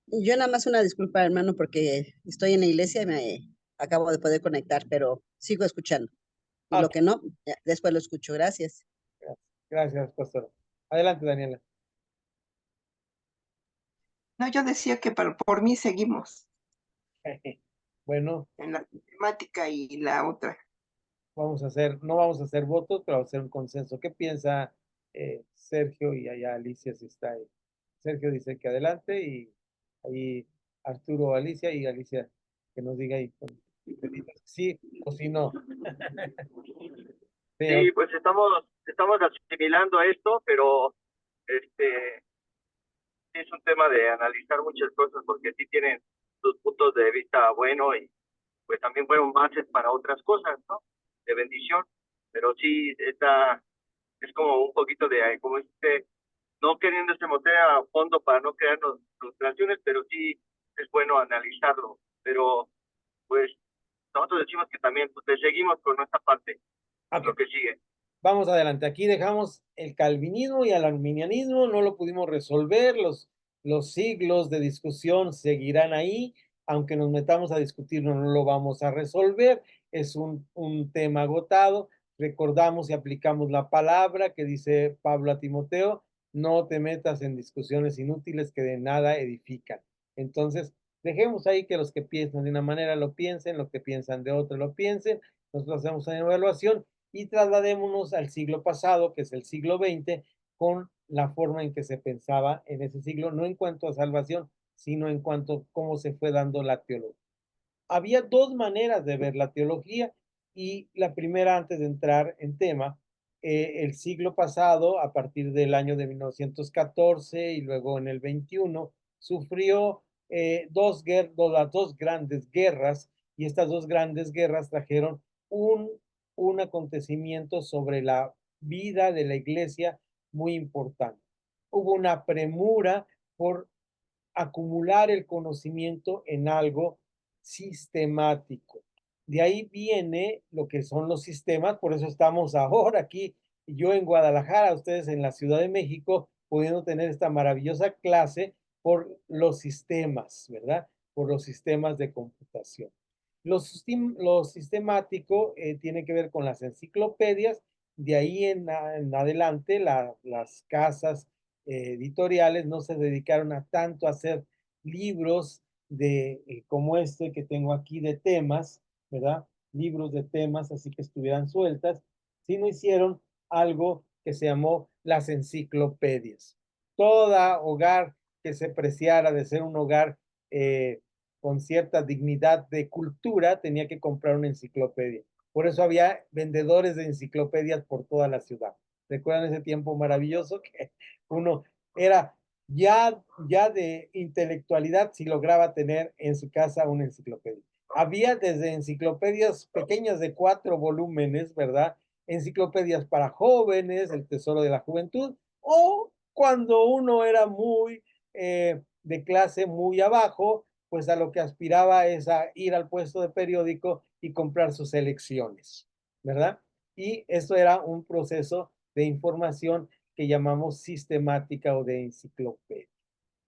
Yo nada más una disculpa, hermano, porque estoy en la iglesia y me acabo de poder conectar, pero sigo escuchando. Y lo Ok, que no, ya, después lo escucho. Gracias. gracias, gracias, pastor. Adelante, Daniela. No, yo decía que por mí seguimos Bueno, en la temática y la otra. no vamos a hacer votos, pero vamos a hacer un consenso. ¿Qué piensa Sergio y allá Alicia si está ahí? Sergio dice que adelante y ahí Arturo, Alicia y Alicia que nos diga ahí sí o si no. Sí, Sí, pues estamos estamos asimilando esto, pero es un tema de analizar muchas cosas porque sí tienen sus puntos de vista buenos y pues también fueron bases para otras cosas, ¿no? De bendición, pero sí es como un poquito de, como dice, no queriéndose meter a fondo para no crearnos frustraciones, pero sí es bueno analizarlo, pero pues nosotros decimos que también pues, le seguimos con nuestra parte, Ok, lo que sigue. vamos adelante. Aquí dejamos el calvinismo y el arminianismo, no lo pudimos resolver, los siglos de discusión seguirán ahí, aunque nos metamos a discutirlo, no lo vamos a resolver, es un tema agotado. Recordamos y aplicamos la palabra que dice Pablo a Timoteo, no te metas en discusiones inútiles que de nada edifican. Entonces, dejemos ahí que los que piensan de una manera lo piensen, los que piensan de otra lo piensen, nosotros hacemos una evaluación y trasladémonos al siglo pasado, que es el siglo XX, con la forma en que se pensaba en ese siglo, no en cuanto a salvación, sino en cuanto a cómo se fue dando la teología. Había dos maneras de ver la teología y la primera, antes de entrar en tema, el siglo pasado, a partir del año de 1914 y luego en el 21, sufrió las dos grandes guerras y estas dos grandes guerras trajeron un, un acontecimiento sobre la vida de la iglesia muy importante. Hubo una premura por acumular el conocimiento en algo sistemático. De ahí viene lo que son los sistemas, por eso estamos ahora aquí, yo en Guadalajara, ustedes en la Ciudad de México, pudiendo tener esta maravillosa clase por los sistemas, ¿verdad? Por los sistemas de computación. Lo sistemático tiene que ver con las enciclopedias, de ahí en adelante las casas editoriales no se dedicaron a tanto a hacer libros como este que tengo aquí de temas, ¿verdad? Libros de temas así que estuvieran sueltas, sino hicieron algo que se llamó las enciclopedias. Toda hogar que se preciara de ser un hogar con cierta dignidad de cultura tenía que comprar una enciclopedia. Por eso había vendedores de enciclopedias por toda la ciudad. ¿Recuerdan ese tiempo maravilloso que uno era ya de intelectualidad si lograba tener en su casa una enciclopedia? Había desde enciclopedias pequeñas de 4 volúmenes, ¿verdad? Enciclopedias para jóvenes, el tesoro de la juventud, o cuando uno era muy de clase muy abajo, pues a lo que aspiraba es a ir al puesto de periódico y comprar sus elecciones, ¿verdad? Y eso era un proceso de información que llamamos sistemática o de enciclopedia.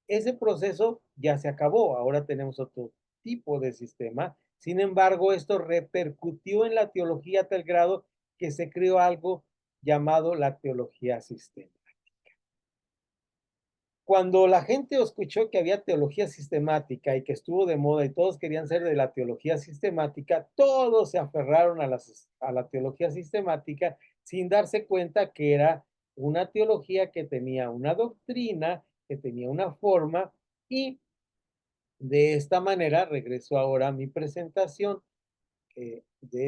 Ese proceso ya se acabó, ahora tenemos otro tipo de sistema. Sin embargo, esto repercutió en la teología a tal grado que se creó algo llamado la teología sistemática. Cuando la gente escuchó que había teología sistemática y que estuvo de moda y todos querían ser de la teología sistemática, todos se aferraron a la teología sistemática sin darse cuenta que era una teología que tenía una doctrina, que tenía una forma y de esta manera, regreso ahora a mi presentación, de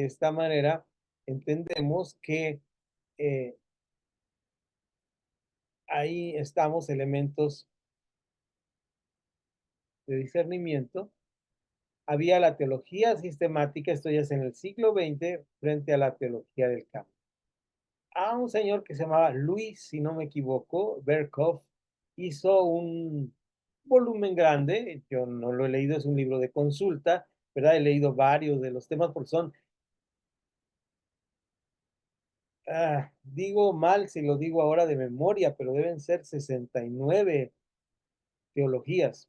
esta manera entendemos que eh, ahí estamos elementos de discernimiento. Había la teología sistemática, esto ya es en el siglo XX, frente a la teología del cambio. A un señor que se llamaba Luis, si no me equivoco, Berkhoff, hizo un volumen grande, yo no lo he leído, es un libro de consulta, ¿verdad? He leído varios de los temas porque son, digo mal si lo digo ahora de memoria, pero deben ser 69 teologías.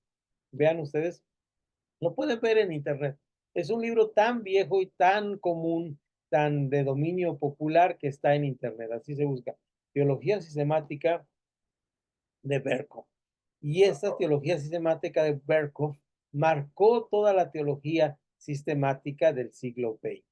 Vean ustedes, lo pueden ver en internet. Es un libro tan viejo y tan común, tan de dominio popular que está en internet. Así se busca. Teología sistemática de Berkhoff. Y esta teología sistemática de Berkhoff marcó toda la teología sistemática del siglo XX.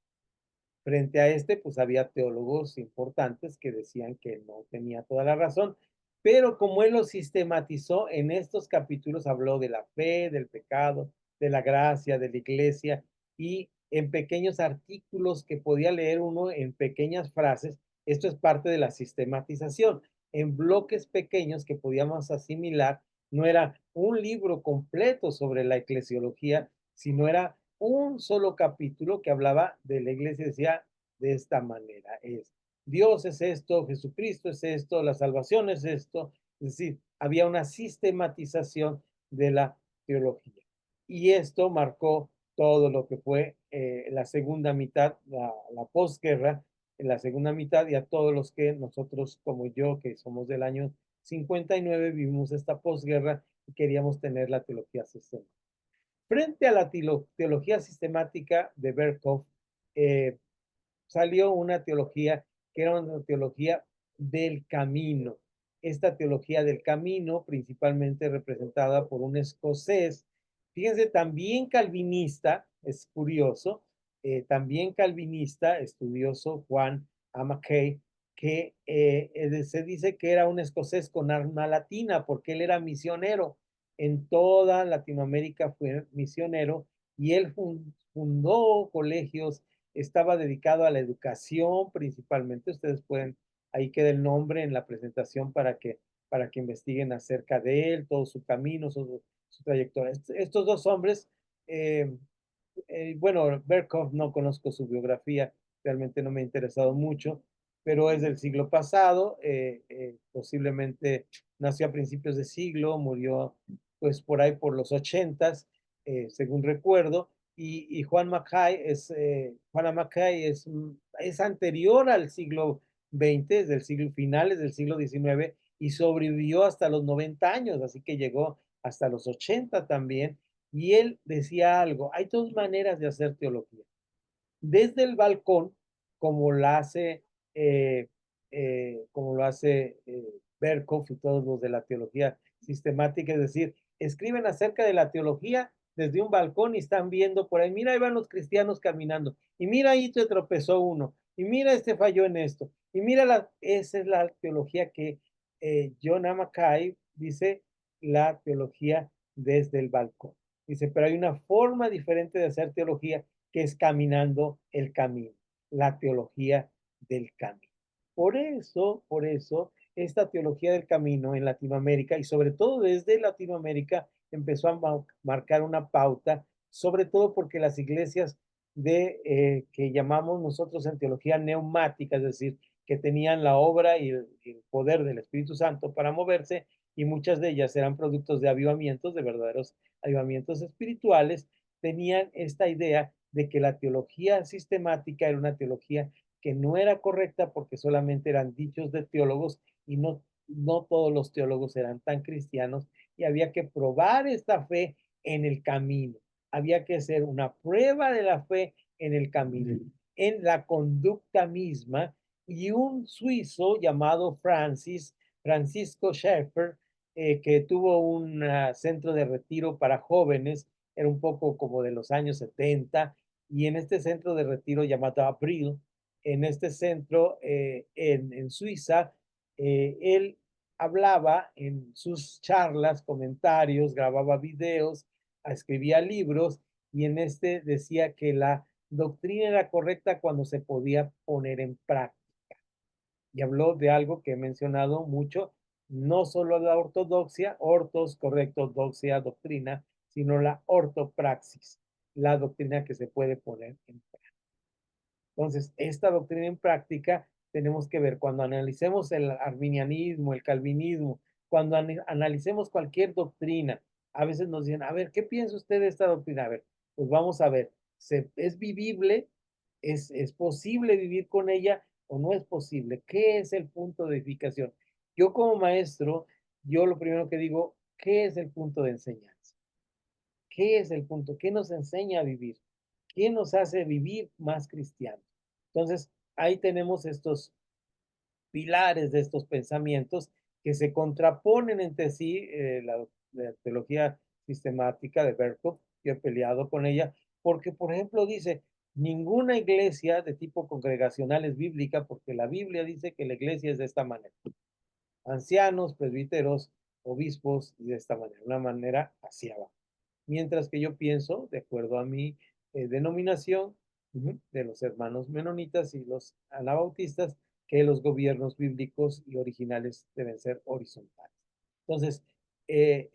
Frente a pues había teólogos importantes que decían que no tenía toda la razón, pero como él lo sistematizó en estos capítulos, habló de la fe, del pecado, de la gracia, de la iglesia, y en pequeños artículos que podía leer uno en pequeñas frases, Esto es parte de la sistematización en bloques pequeños que podíamos asimilar. No era un libro completo sobre la eclesiología, sino era un solo capítulo que hablaba de la iglesia, decía de esta manera, es Dios es esto, Jesucristo es esto, la salvación es esto, es decir, había una sistematización de la teología. Y esto marcó todo lo que fue la segunda mitad, la posguerra, en la segunda mitad, y a todos los que nosotros, como yo, que somos del año 59, vivimos esta posguerra y queríamos tener la teología sistemática. Frente a la teología sistemática de Berkhoff, eh, salió una teología que era una teología del camino. Esta teología del camino, principalmente representada por un escocés, fíjense, también calvinista, es curioso, también calvinista, estudioso Juan A. Mackay, que se dice que era un escocés con alma latina, porque él era misionero. En toda Latinoamérica fue misionero y él fundó colegios, estaba dedicado a la educación principalmente. Ustedes pueden, ahí queda el nombre en la presentación para que investiguen acerca de él, todo su camino, su trayectoria. Estos dos hombres, eh, bueno, Berkhoff no conozco su biografía, realmente no me ha interesado mucho, pero es del siglo pasado, posiblemente nació a principios de siglo, murió pues por ahí por los 80, según recuerdo, y Juan Mackay Juana Mackay es anterior al siglo XX, es del siglo finales del siglo XIX, y sobrevivió hasta los 90 años, así que llegó hasta los 80 también, y él decía algo, hay dos maneras de hacer teología. Desde el balcón, como lo hace, Berkhoff y todos los de la teología sistemática, es decir, escriben acerca de la teología desde un balcón y están viendo por ahí, mira, ahí van los cristianos caminando, y mira, ahí te tropezó uno, y mira, este falló en esto, y mira, esa es la teología que John Mackay dice, la teología desde el balcón. Dice, pero hay una forma diferente de hacer teología que es caminando el camino, la teología del camino. Por eso, esta teología del camino en Latinoamérica y sobre todo desde Latinoamérica empezó a marcar una pauta, sobre todo porque las iglesias que llamamos nosotros en teología neumática, es decir, que tenían la obra y el poder del Espíritu Santo para moverse, y muchas de ellas eran productos de avivamientos, de verdaderos avivamientos espirituales, tenían esta idea de que la teología sistemática era una teología que no era correcta porque solamente eran dichos de teólogos y no todos los teólogos eran tan cristianos, y había que probar esta fe en el camino. Había que hacer una prueba de la fe en el camino, en la conducta misma. Y un suizo llamado Francisco Schaeffer, que tuvo un centro de retiro para jóvenes, era un poco como de los años 70, y en este centro de retiro llamado Abril, en este centro en Suiza, él hablaba en sus charlas, comentarios, grababa videos, escribía libros, y en este decía que la doctrina era correcta cuando se podía poner en práctica. Y habló de algo que he mencionado mucho, no solo la ortodoxia, correcto, doxia, doctrina, sino la ortopraxis, la doctrina que se puede poner en práctica. Entonces, esta doctrina en práctica tenemos que ver cuando analicemos el arminianismo, el calvinismo, cuando analicemos cualquier doctrina, a veces nos dicen, a ver, ¿qué piensa usted de esta doctrina? A ver, pues vamos a ver, ¿es vivible? ¿Es posible vivir con ella o no es posible? ¿Qué es el punto de edificación? Yo como maestro, yo lo primero que digo, ¿qué es el punto de enseñanza? ¿Qué es el punto? ¿Qué nos enseña a vivir? ¿Qué nos hace vivir más cristianos? Entonces, ahí tenemos estos pilares de estos pensamientos que se contraponen entre sí. La teología sistemática de Berkhoff, yo he peleado con ella, porque, por ejemplo, dice, ninguna iglesia de tipo congregacional es bíblica, porque la Biblia dice que la iglesia es de esta manera. Ancianos, presbíteros, obispos, y de esta manera, una manera hacia abajo. Mientras que yo pienso, de acuerdo a mi denominación, de los hermanos menonitas y los anabautistas, que los gobiernos bíblicos y originales deben ser horizontales. Entonces, eh,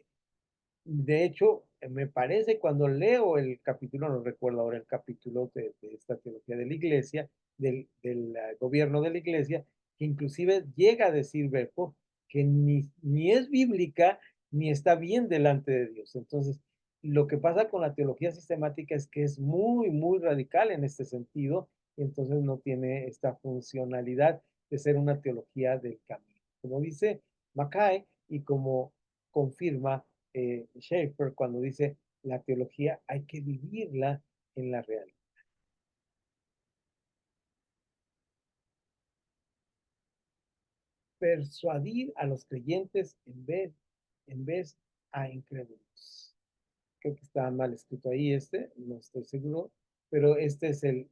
de hecho, me parece cuando leo el capítulo, no recuerdo ahora el capítulo de esta teología de la iglesia, del gobierno de la iglesia, que inclusive llega a decir Berko que ni es bíblica ni está bien delante de Dios. Entonces, lo que pasa con la teología sistemática es que es muy, muy radical en este sentido, y entonces no tiene esta funcionalidad de ser una teología del camino. Como dice Mackay y como confirma Schaeffer cuando dice la teología hay que vivirla en la realidad. Persuadir a los creyentes en vez a incrédulos. Creo que está mal escrito ahí no estoy seguro, pero este es el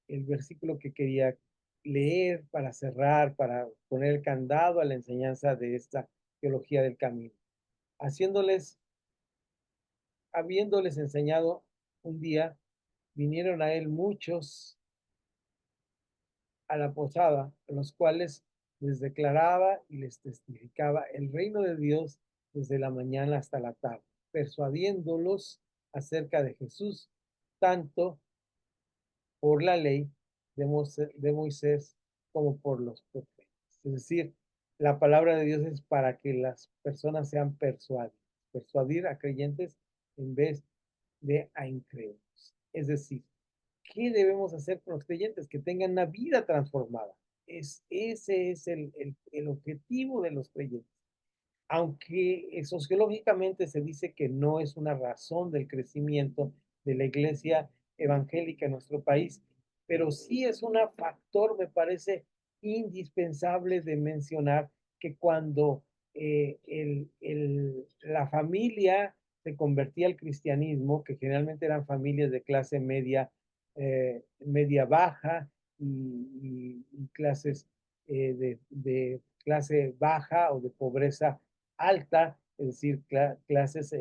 versículo que quería leer para cerrar, para poner el candado a la enseñanza de esta teología del camino, haciéndoles, habiéndoles enseñado un día, vinieron a él muchos a la posada, los cuales les declaraba y les testificaba el reino de Dios desde la mañana hasta la tarde, persuadiéndolos acerca de Jesús, tanto por la ley de Moisés como por los profetas. Es decir, la palabra de Dios es para que las personas sean persuadidas, persuadir a creyentes en vez de a incrédulos. Es decir, ¿qué debemos hacer con los creyentes? Que tengan una vida transformada. Ese es el objetivo de los creyentes. Aunque sociológicamente se dice que no es una razón del crecimiento de la iglesia evangélica en nuestro país, pero sí es un factor, me parece, indispensable de mencionar que cuando la familia se convertía al cristianismo, que generalmente eran familias de clase media, media baja y clases de clase baja o de pobreza alta, es decir, clases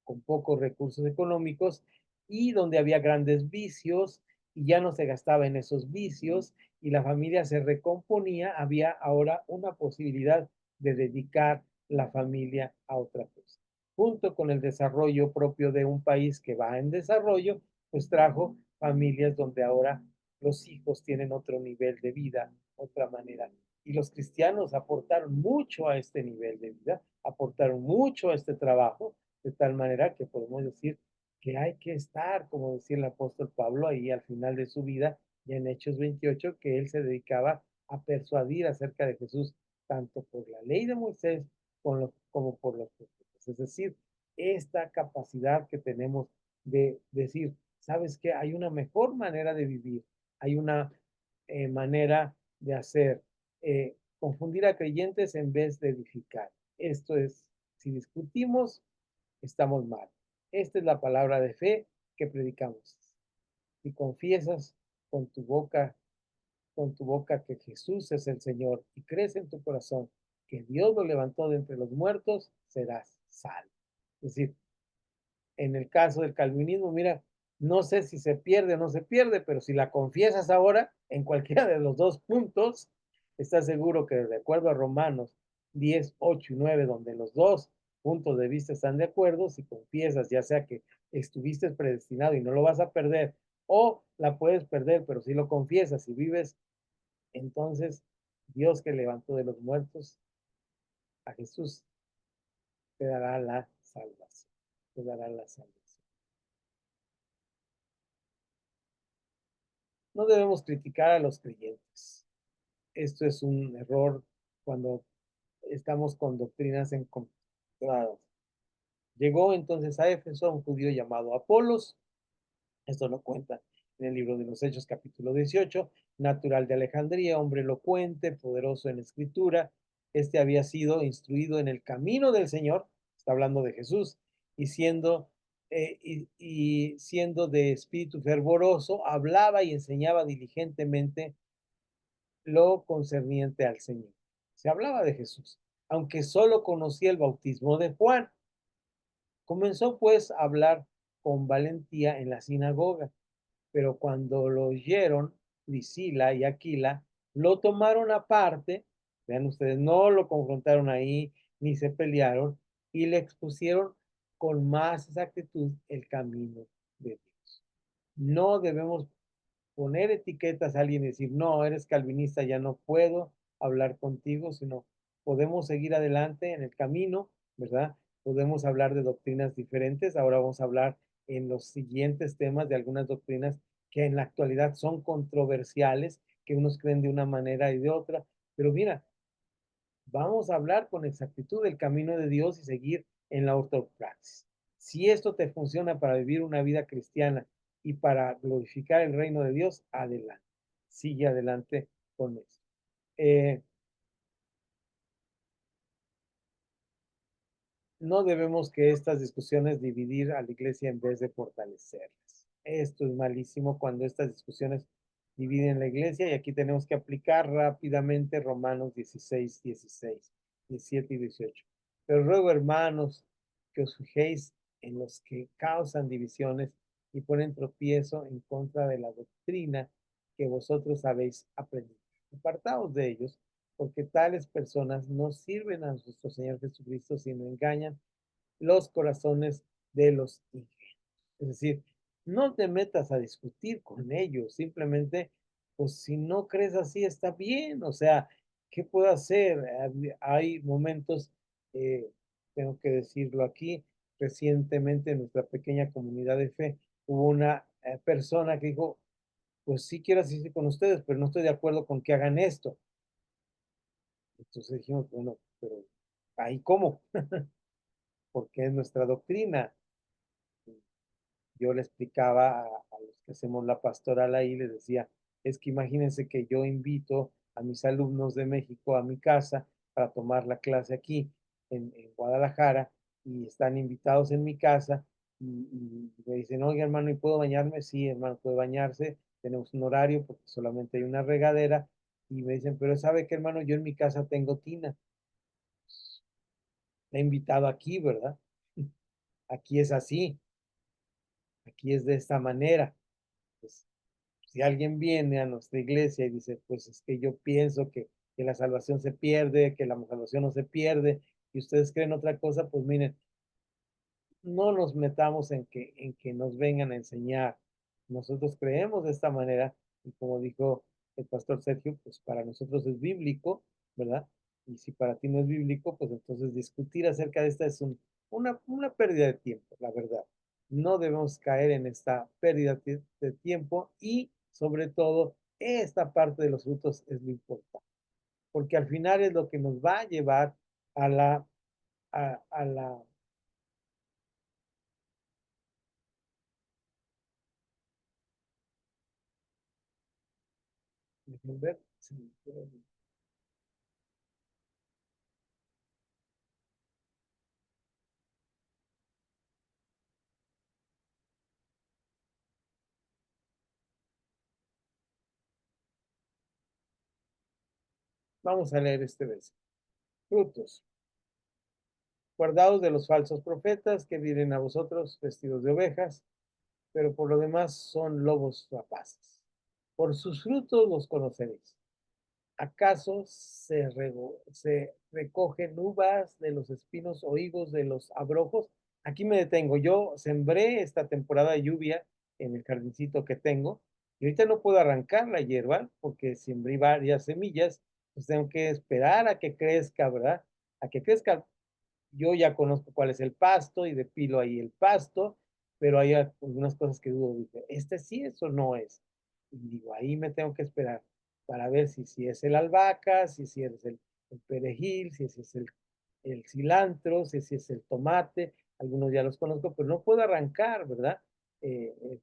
con pocos recursos económicos y donde había grandes vicios y ya no se gastaba en esos vicios y la familia se recomponía, había ahora una posibilidad de dedicar la familia a otra cosa. Junto con el desarrollo propio de un país que va en desarrollo, pues trajo familias donde ahora los hijos tienen otro nivel de vida, otra manera. Y los cristianos aportaron mucho a este nivel de vida, aportaron mucho a este trabajo, de tal manera que podemos decir que hay que estar, como decía el apóstol Pablo ahí al final de su vida, y en Hechos 28, que él se dedicaba a persuadir acerca de Jesús, tanto por la ley de Moisés como por los profetas. Es decir, esta capacidad que tenemos de decir, ¿sabes qué? Hay una mejor manera de vivir, hay una manera de hacer, confundir a creyentes en vez de edificar. Esto es, si discutimos, estamos mal. Esta es la palabra de fe que predicamos. Si confiesas con con tu boca que Jesús es el Señor y crees en tu corazón que Dios lo levantó de entre los muertos, serás salvo. Es decir, en el caso del calvinismo, mira, no sé si se pierde o no se pierde, pero si la confiesas ahora, en cualquiera de los dos puntos, estás seguro que de acuerdo a Romanos 10, 8 y 9, donde los dos puntos de vista están de acuerdo, si confiesas, ya sea que estuviste predestinado y no lo vas a perder, o la puedes perder, pero si lo confiesas y vives, entonces Dios que levantó de los muertos a Jesús te dará la salvación. Te dará la salvación. No debemos criticar a los creyentes. Esto es un error cuando estamos con doctrinas encontradas. Llegó entonces a Éfeso un judío llamado Apolos, esto lo cuenta en el libro de los Hechos capítulo 18, natural de Alejandría, hombre elocuente, poderoso en escritura. Este había sido instruido en el camino del Señor, está hablando de Jesús, y siendo de espíritu fervoroso, hablaba y enseñaba diligentemente lo concerniente al Señor. Se hablaba de Jesús, aunque solo conocía el bautismo de Juan. Comenzó pues a hablar con valentía en la sinagoga, pero cuando lo oyeron Priscila y Aquila, Lo tomaron aparte, vean ustedes, no lo confrontaron ahí, ni se pelearon, y le expusieron con más exactitud el camino de Dios. No debemos poner etiquetas a alguien y decir, no, eres calvinista, ya no puedo hablar contigo, sino podemos seguir adelante en el camino, ¿verdad? Podemos hablar de doctrinas diferentes. Ahora vamos a hablar en los siguientes temas de algunas doctrinas que en la actualidad son controversiales, que unos creen de una manera y de otra. Pero mira, vamos a hablar con exactitud del camino de Dios y seguir en la ortopraxis. Si esto te funciona para vivir una vida cristiana y para glorificar el reino de Dios, adelante. Sigue adelante con eso. Eh, no debemos que estas discusiones dividir a la iglesia en vez de fortalecerlas. Esto es malísimo cuando estas discusiones dividen la iglesia y aquí tenemos que aplicar rápidamente Romanos 16, 16, 17 y 18. Pero ruego, hermanos, que os fijéis en los que causan divisiones y ponen tropiezo en contra de la doctrina que vosotros habéis aprendido. Apartaos de ellos, porque tales personas no sirven a nuestro Señor Jesucristo, sino engañan los corazones de los ingenuos. Es decir, no te metas a discutir con ellos, simplemente, pues si no crees así, está bien, o sea, ¿qué puedo hacer? Hay momentos, eh, tengo que decirlo aquí, recientemente en nuestra pequeña comunidad de fe hubo una persona que dijo, pues sí quiero asistir con ustedes, pero no estoy de acuerdo con que hagan esto. Entonces dijimos, bueno, pero ahí cómo, porque es nuestra doctrina. Yo le explicaba a los que hacemos la pastoral ahí, les decía, es que imagínense que yo invito a mis alumnos de México a mi casa para tomar la clase aquí en Guadalajara y están invitados en mi casa y me dicen, oye hermano, ¿y puedo bañarme? Sí, hermano, puede bañarse, tenemos un horario porque solamente hay una regadera y me dicen, pero ¿sabe qué hermano? Yo en mi casa tengo tina, le he invitado aquí, ¿verdad? Aquí es así, aquí es de esta manera. Pues, si alguien viene a nuestra iglesia y dice, pues es que yo pienso que la salvación se pierde, que la salvación no se pierde, y ustedes creen otra cosa, pues miren, no nos metamos en que nos vengan a enseñar. Nosotros creemos de esta manera, y como dijo el pastor Sergio, pues para nosotros es bíblico, ¿verdad? Y si para ti no es bíblico, pues entonces discutir acerca de esta es una pérdida de tiempo, la verdad. No debemos caer en esta pérdida de tiempo y sobre todo esta parte de los frutos es lo importante, porque al final es lo que nos va a llevar a a la déjenme ver, vamos a leer este verso. Frutos. Guardaos de los falsos profetas que vienen a vosotros vestidos de ovejas, pero por lo demás son lobos rapaces. Por sus frutos los conoceréis. ¿Acaso se recogen uvas de los espinos o higos de los abrojos? Aquí me detengo. Yo sembré esta temporada de lluvia en el jardincito que tengo y ahorita no puedo arrancar la hierba porque sembré varias semillas, pues tengo que esperar a que crezca, ¿verdad? A que crezca. Yo ya conozco cuál es el pasto y depilo ahí el pasto, pero hay algunas cosas que dudo, dije, este sí, eso no es. Y digo, ahí me tengo que esperar para ver si es el albahaca, si es el perejil, si es el cilantro, si es el tomate, algunos ya los conozco, pero no puedo arrancar, ¿verdad?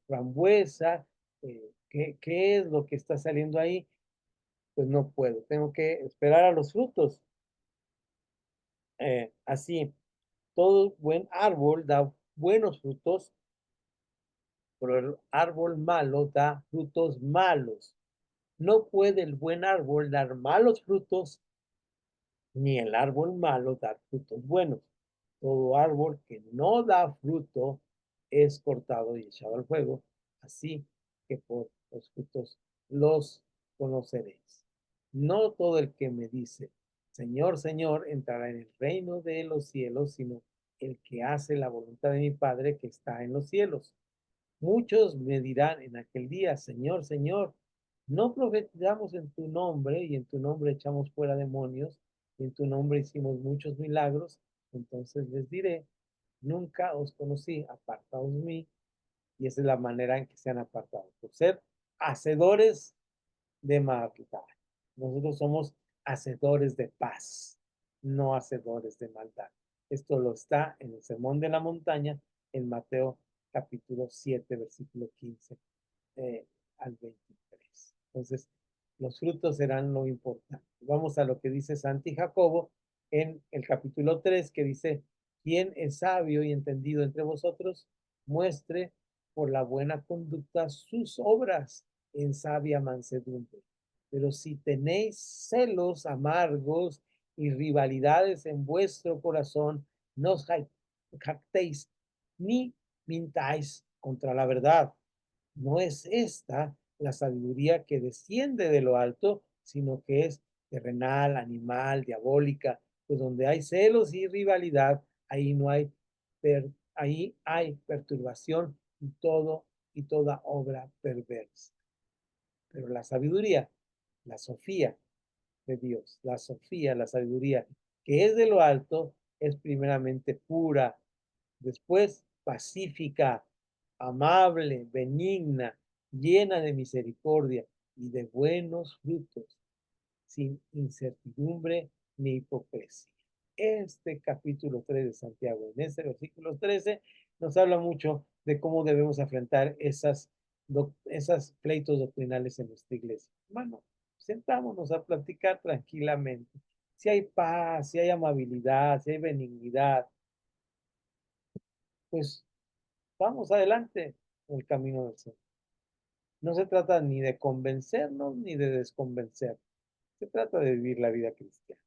Frambuesa, ¿qué es lo que está saliendo ahí? Pues no puedo, tengo que esperar a los frutos. Así, todo buen árbol da buenos frutos, pero el árbol malo da frutos malos. No puede el buen árbol dar malos frutos, ni el árbol malo dar frutos buenos. Todo árbol que no da fruto es cortado y echado al fuego, así que por los frutos los conoceréis. No todo el que me dice, Señor, Señor, entrará en el reino de los cielos, sino el que hace la voluntad de mi Padre que está en los cielos. Muchos me dirán en aquel día, Señor, Señor, no profetizamos en tu nombre y en tu nombre echamos fuera demonios y en tu nombre hicimos muchos milagros. Entonces les diré, nunca os conocí, apartaos de mí. Y esa es la manera en que se han apartado, por ser hacedores de maldad. Nosotros somos hacedores de paz, no hacedores de maldad. Esto lo está en el Sermón de la Montaña, en Mateo capítulo 7, versículo 15 al 23. Entonces, los frutos serán lo importante. Vamos a lo que dice Santi Jacobo en el capítulo 3, que dice, ¿quién es sabio y entendido entre vosotros? Muestre por la buena conducta sus obras en sabia mansedumbre. Pero si tenéis celos amargos y rivalidades en vuestro corazón, no os jactéis ni mintáis contra la verdad. No es esta la sabiduría que desciende de lo alto, sino que es terrenal, animal, diabólica, pues donde hay celos y rivalidad, ahí no hay, ahí hay perturbación y toda obra perversa. Pero la sabiduría, la Sofía de Dios, la Sofía, la sabiduría que es de lo alto, es primeramente pura, después pacífica, amable, benigna, llena de misericordia y de buenos frutos, sin incertidumbre ni hipocresía. Este capítulo 3 de Santiago, en este versículo 13, nos habla mucho de cómo debemos enfrentar esas pleitos doctrinales en nuestra iglesia. Hermano, sentámonos a platicar tranquilamente. Si hay paz, si hay amabilidad, si hay benignidad, pues vamos adelante en el camino del Señor. No se trata ni de convencernos ni de desconvencer. Se trata de vivir la vida cristiana.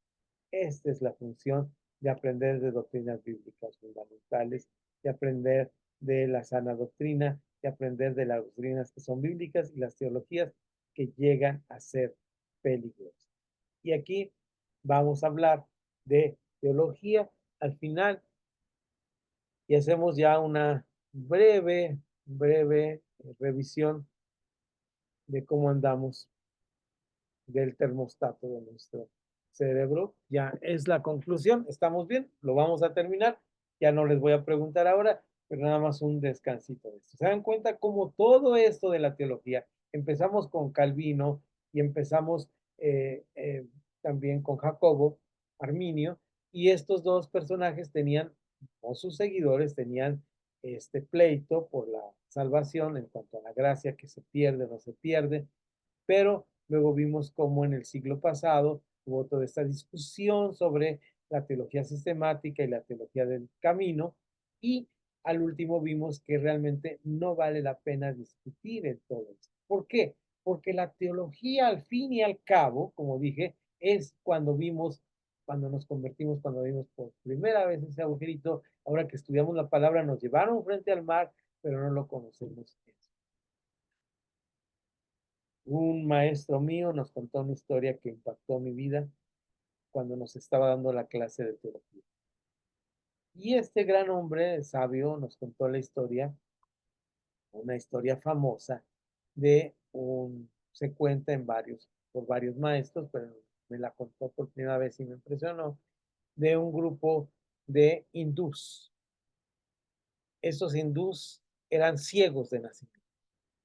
Esta es la función de aprender de doctrinas bíblicas fundamentales, de aprender de la sana doctrina, de aprender de las doctrinas que son bíblicas y las teologías que llegan a ser peligrosas. Y aquí vamos a hablar de teología al final y hacemos ya una breve revisión de cómo andamos del termostato de nuestro cerebro. Ya es la conclusión, estamos bien, lo vamos a terminar. Ya no les voy a preguntar ahora, pero nada más un descansito de esto. ¿Se dan cuenta cómo todo esto de la teología, empezamos con Calvino y empezamos también con Jacobo, Arminio, y estos dos personajes tenían, o sus seguidores tenían este pleito por la salvación en cuanto a la gracia que se pierde o no se pierde, pero luego vimos cómo en el siglo pasado hubo toda esta discusión sobre la teología sistemática y la teología del camino, y al último vimos que realmente no vale la pena discutir en todo esto. ¿Por qué? Porque la teología al fin y al cabo, como dije, es cuando nos convertimos, cuando vimos por primera vez ese agujerito, ahora que estudiamos la palabra, nos llevaron frente al mar, pero no lo conocemos. Un maestro mío nos contó una historia que impactó mi vida cuando nos estaba dando la clase de teología. Y este gran hombre sabio nos contó la historia, una historia famosa se cuenta por varios maestros, pero me la contó por primera vez y me impresionó, de un grupo de hindús. Estos hindús eran ciegos de nacimiento.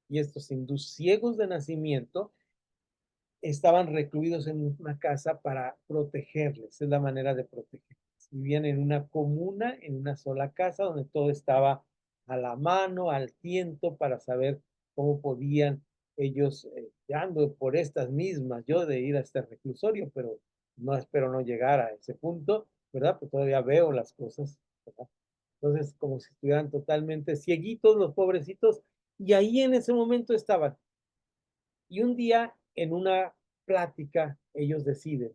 Y estos hindús ciegos de nacimiento estaban recluidos en una casa para protegerles, es la manera de protegerles. Vivían en una comuna, en una sola casa, donde todo estaba a la mano, al tiento, para saber cómo podían ellos, ando por estas mismas, yo de ir a este reclusorio, pero no espero no llegar a ese punto, ¿verdad? Pues todavía veo las cosas, ¿verdad? Entonces, como si estuvieran totalmente cieguitos los pobrecitos, y ahí en ese momento estaban. Y un día, en una plática, ellos deciden,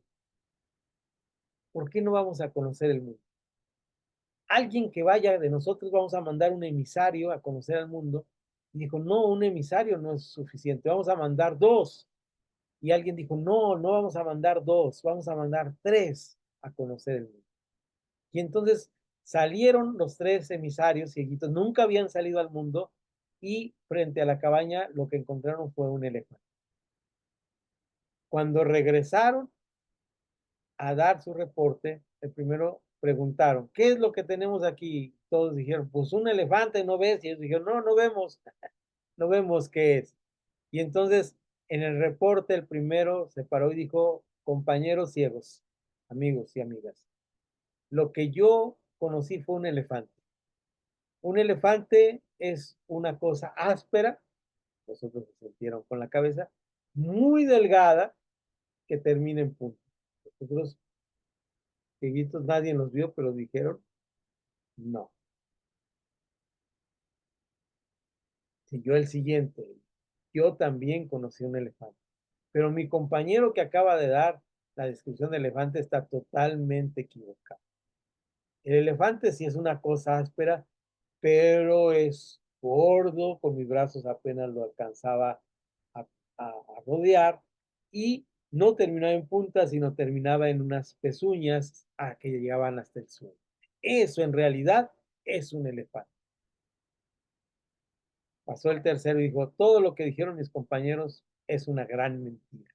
¿por qué no vamos a conocer el mundo? Alguien que vaya de nosotros, vamos a mandar un emisario a conocer el mundo. Y dijo, no, un emisario no es suficiente, vamos a mandar dos. y alguien dijo, no, no vamos a mandar 2, vamos a mandar 3 a conocer el mundo. Y entonces salieron los 3 emisarios cieguitos, nunca habían salido al mundo, y frente a la cabaña lo que encontraron fue un elefante. Cuando regresaron a dar su reporte, el primero preguntaron, ¿qué es lo que tenemos aquí? Todos dijeron, pues un elefante, ¿no ves? Y ellos dijeron, no, no vemos, no vemos qué es. Y entonces en el reporte el primero se paró y dijo, compañeros ciegos, amigos y amigas, lo que yo conocí fue un elefante. Un elefante es una cosa áspera, nosotros se sintieron con la cabeza, muy delgada, que termina en punta. Nosotros, cieguitos, nadie nos vio, pero dijeron, no. Siguió el siguiente. Yo también conocí un elefante, pero mi compañero que acaba de dar la descripción del elefante está totalmente equivocado. El elefante sí es una cosa áspera, pero es gordo, con mis brazos apenas lo alcanzaba a, a rodear, y no terminaba en punta, sino terminaba en unas pezuñas que llegaban hasta el suelo. Eso en realidad es un elefante. Pasó el tercero y dijo, todo lo que dijeron mis compañeros es una gran mentira.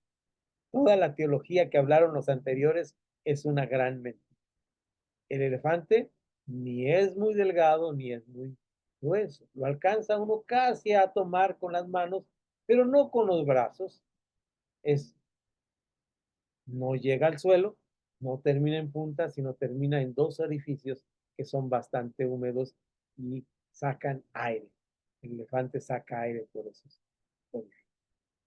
Toda la teología que hablaron los anteriores es una gran mentira. El elefante ni es muy delgado ni es muy grueso. Lo alcanza uno casi a tomar con las manos, pero no con los brazos. Es, no llega al suelo, no termina en punta, sino termina en 2 orificios que son bastante húmedos y sacan aire. El elefante saca aire por esos orificios.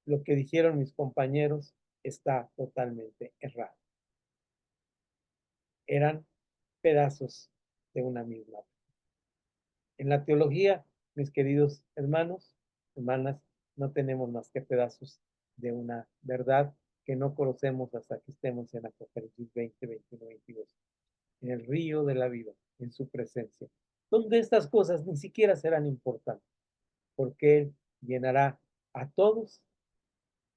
Lo que dijeron mis compañeros está totalmente errado. Eran pedazos de una misma. En la teología, mis queridos hermanos, hermanas, no tenemos más que pedazos de una verdad que no conocemos hasta que estemos en Apocalipsis 20, 21, 22, en el río de la vida, en su presencia, donde estas cosas ni siquiera serán importantes, porque Él llenará a todos,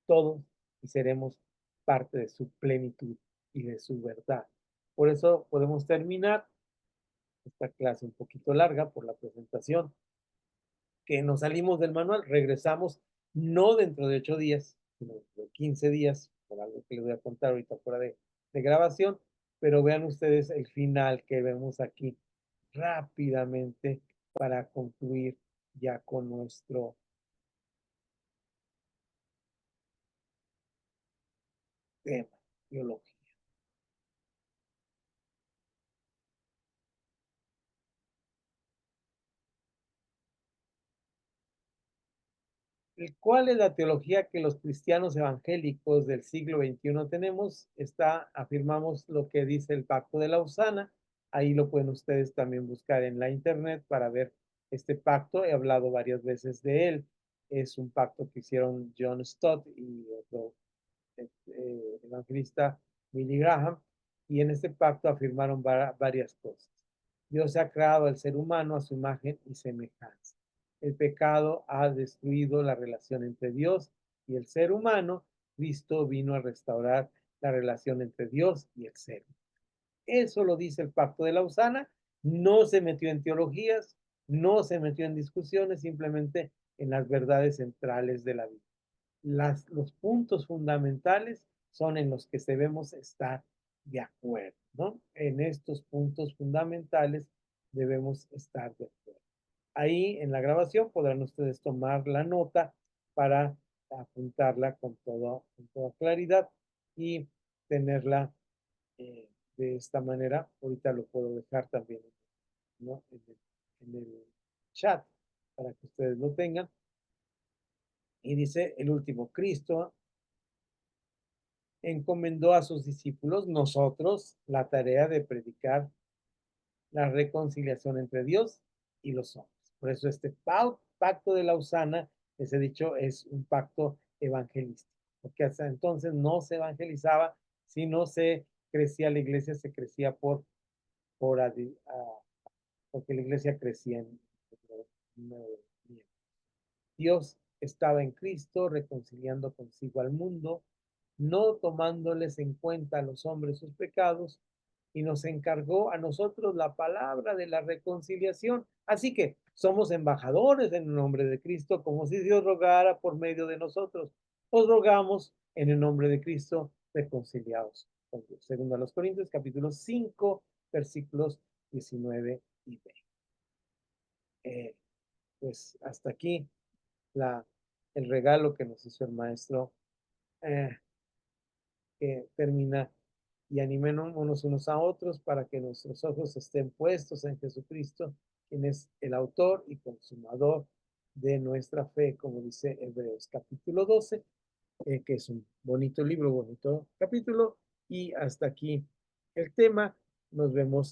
todos, y seremos parte de su plenitud y de su verdad. Por eso podemos terminar esta clase un poquito larga por la presentación, que nos salimos del manual, regresamos no dentro de 8 días, sino dentro de 15 días, por algo que les voy a contar ahorita fuera de grabación, pero vean ustedes el final que vemos aquí rápidamente para concluir ya con nuestro tema biológico. ¿Cuál es la teología que los cristianos evangélicos del siglo XXI tenemos? Afirmamos lo que dice el Pacto de Lausana. Ahí lo pueden ustedes también buscar en la internet para ver este pacto. He hablado varias veces de él. Es un pacto que hicieron John Stott y otro evangelista, Billy Graham, y en este pacto afirmaron varias cosas. Dios ha creado al ser humano a su imagen y semejanza. El pecado ha destruido la relación entre Dios y el ser humano. Cristo vino a restaurar la relación entre Dios y el ser humano. Eso lo dice el Pacto de Lausana. No se metió en teologías, no se metió en discusiones, simplemente en las verdades centrales de la vida. Los puntos fundamentales son en los que debemos estar de acuerdo, ¿no? En estos puntos fundamentales debemos estar de acuerdo. Ahí en la grabación podrán ustedes tomar la nota para apuntarla con toda claridad y tenerla de esta manera. Ahorita lo puedo dejar también, ¿no? En el chat para que ustedes lo tengan. Y dice el último, Cristo encomendó a sus discípulos, nosotros, la tarea de predicar la reconciliación entre Dios y los hombres. Por eso este pacto de Lausana, les he dicho, es un pacto evangelístico, porque hasta entonces no se evangelizaba, sino se crecía la iglesia, se crecía porque la iglesia crecía en Dios estaba en Cristo reconciliando consigo al mundo, no tomándoles en cuenta a los hombres sus pecados, y nos encargó a nosotros la palabra de la reconciliación. Así que somos embajadores en el nombre de Cristo, como si Dios rogara por medio de nosotros. Os rogamos en el nombre de Cristo, reconciliados con Dios. Segundo a los Corintios, capítulo 5, versículos 19 y 20. Pues hasta aquí el regalo que nos hizo el maestro, que termina, y animémonos unos a otros para que nuestros ojos estén puestos en Jesucristo, quien es el autor y consumador de nuestra fe, como dice Hebreos capítulo 12, que es un bonito libro, bonito capítulo. Y hasta aquí el tema. Nos vemos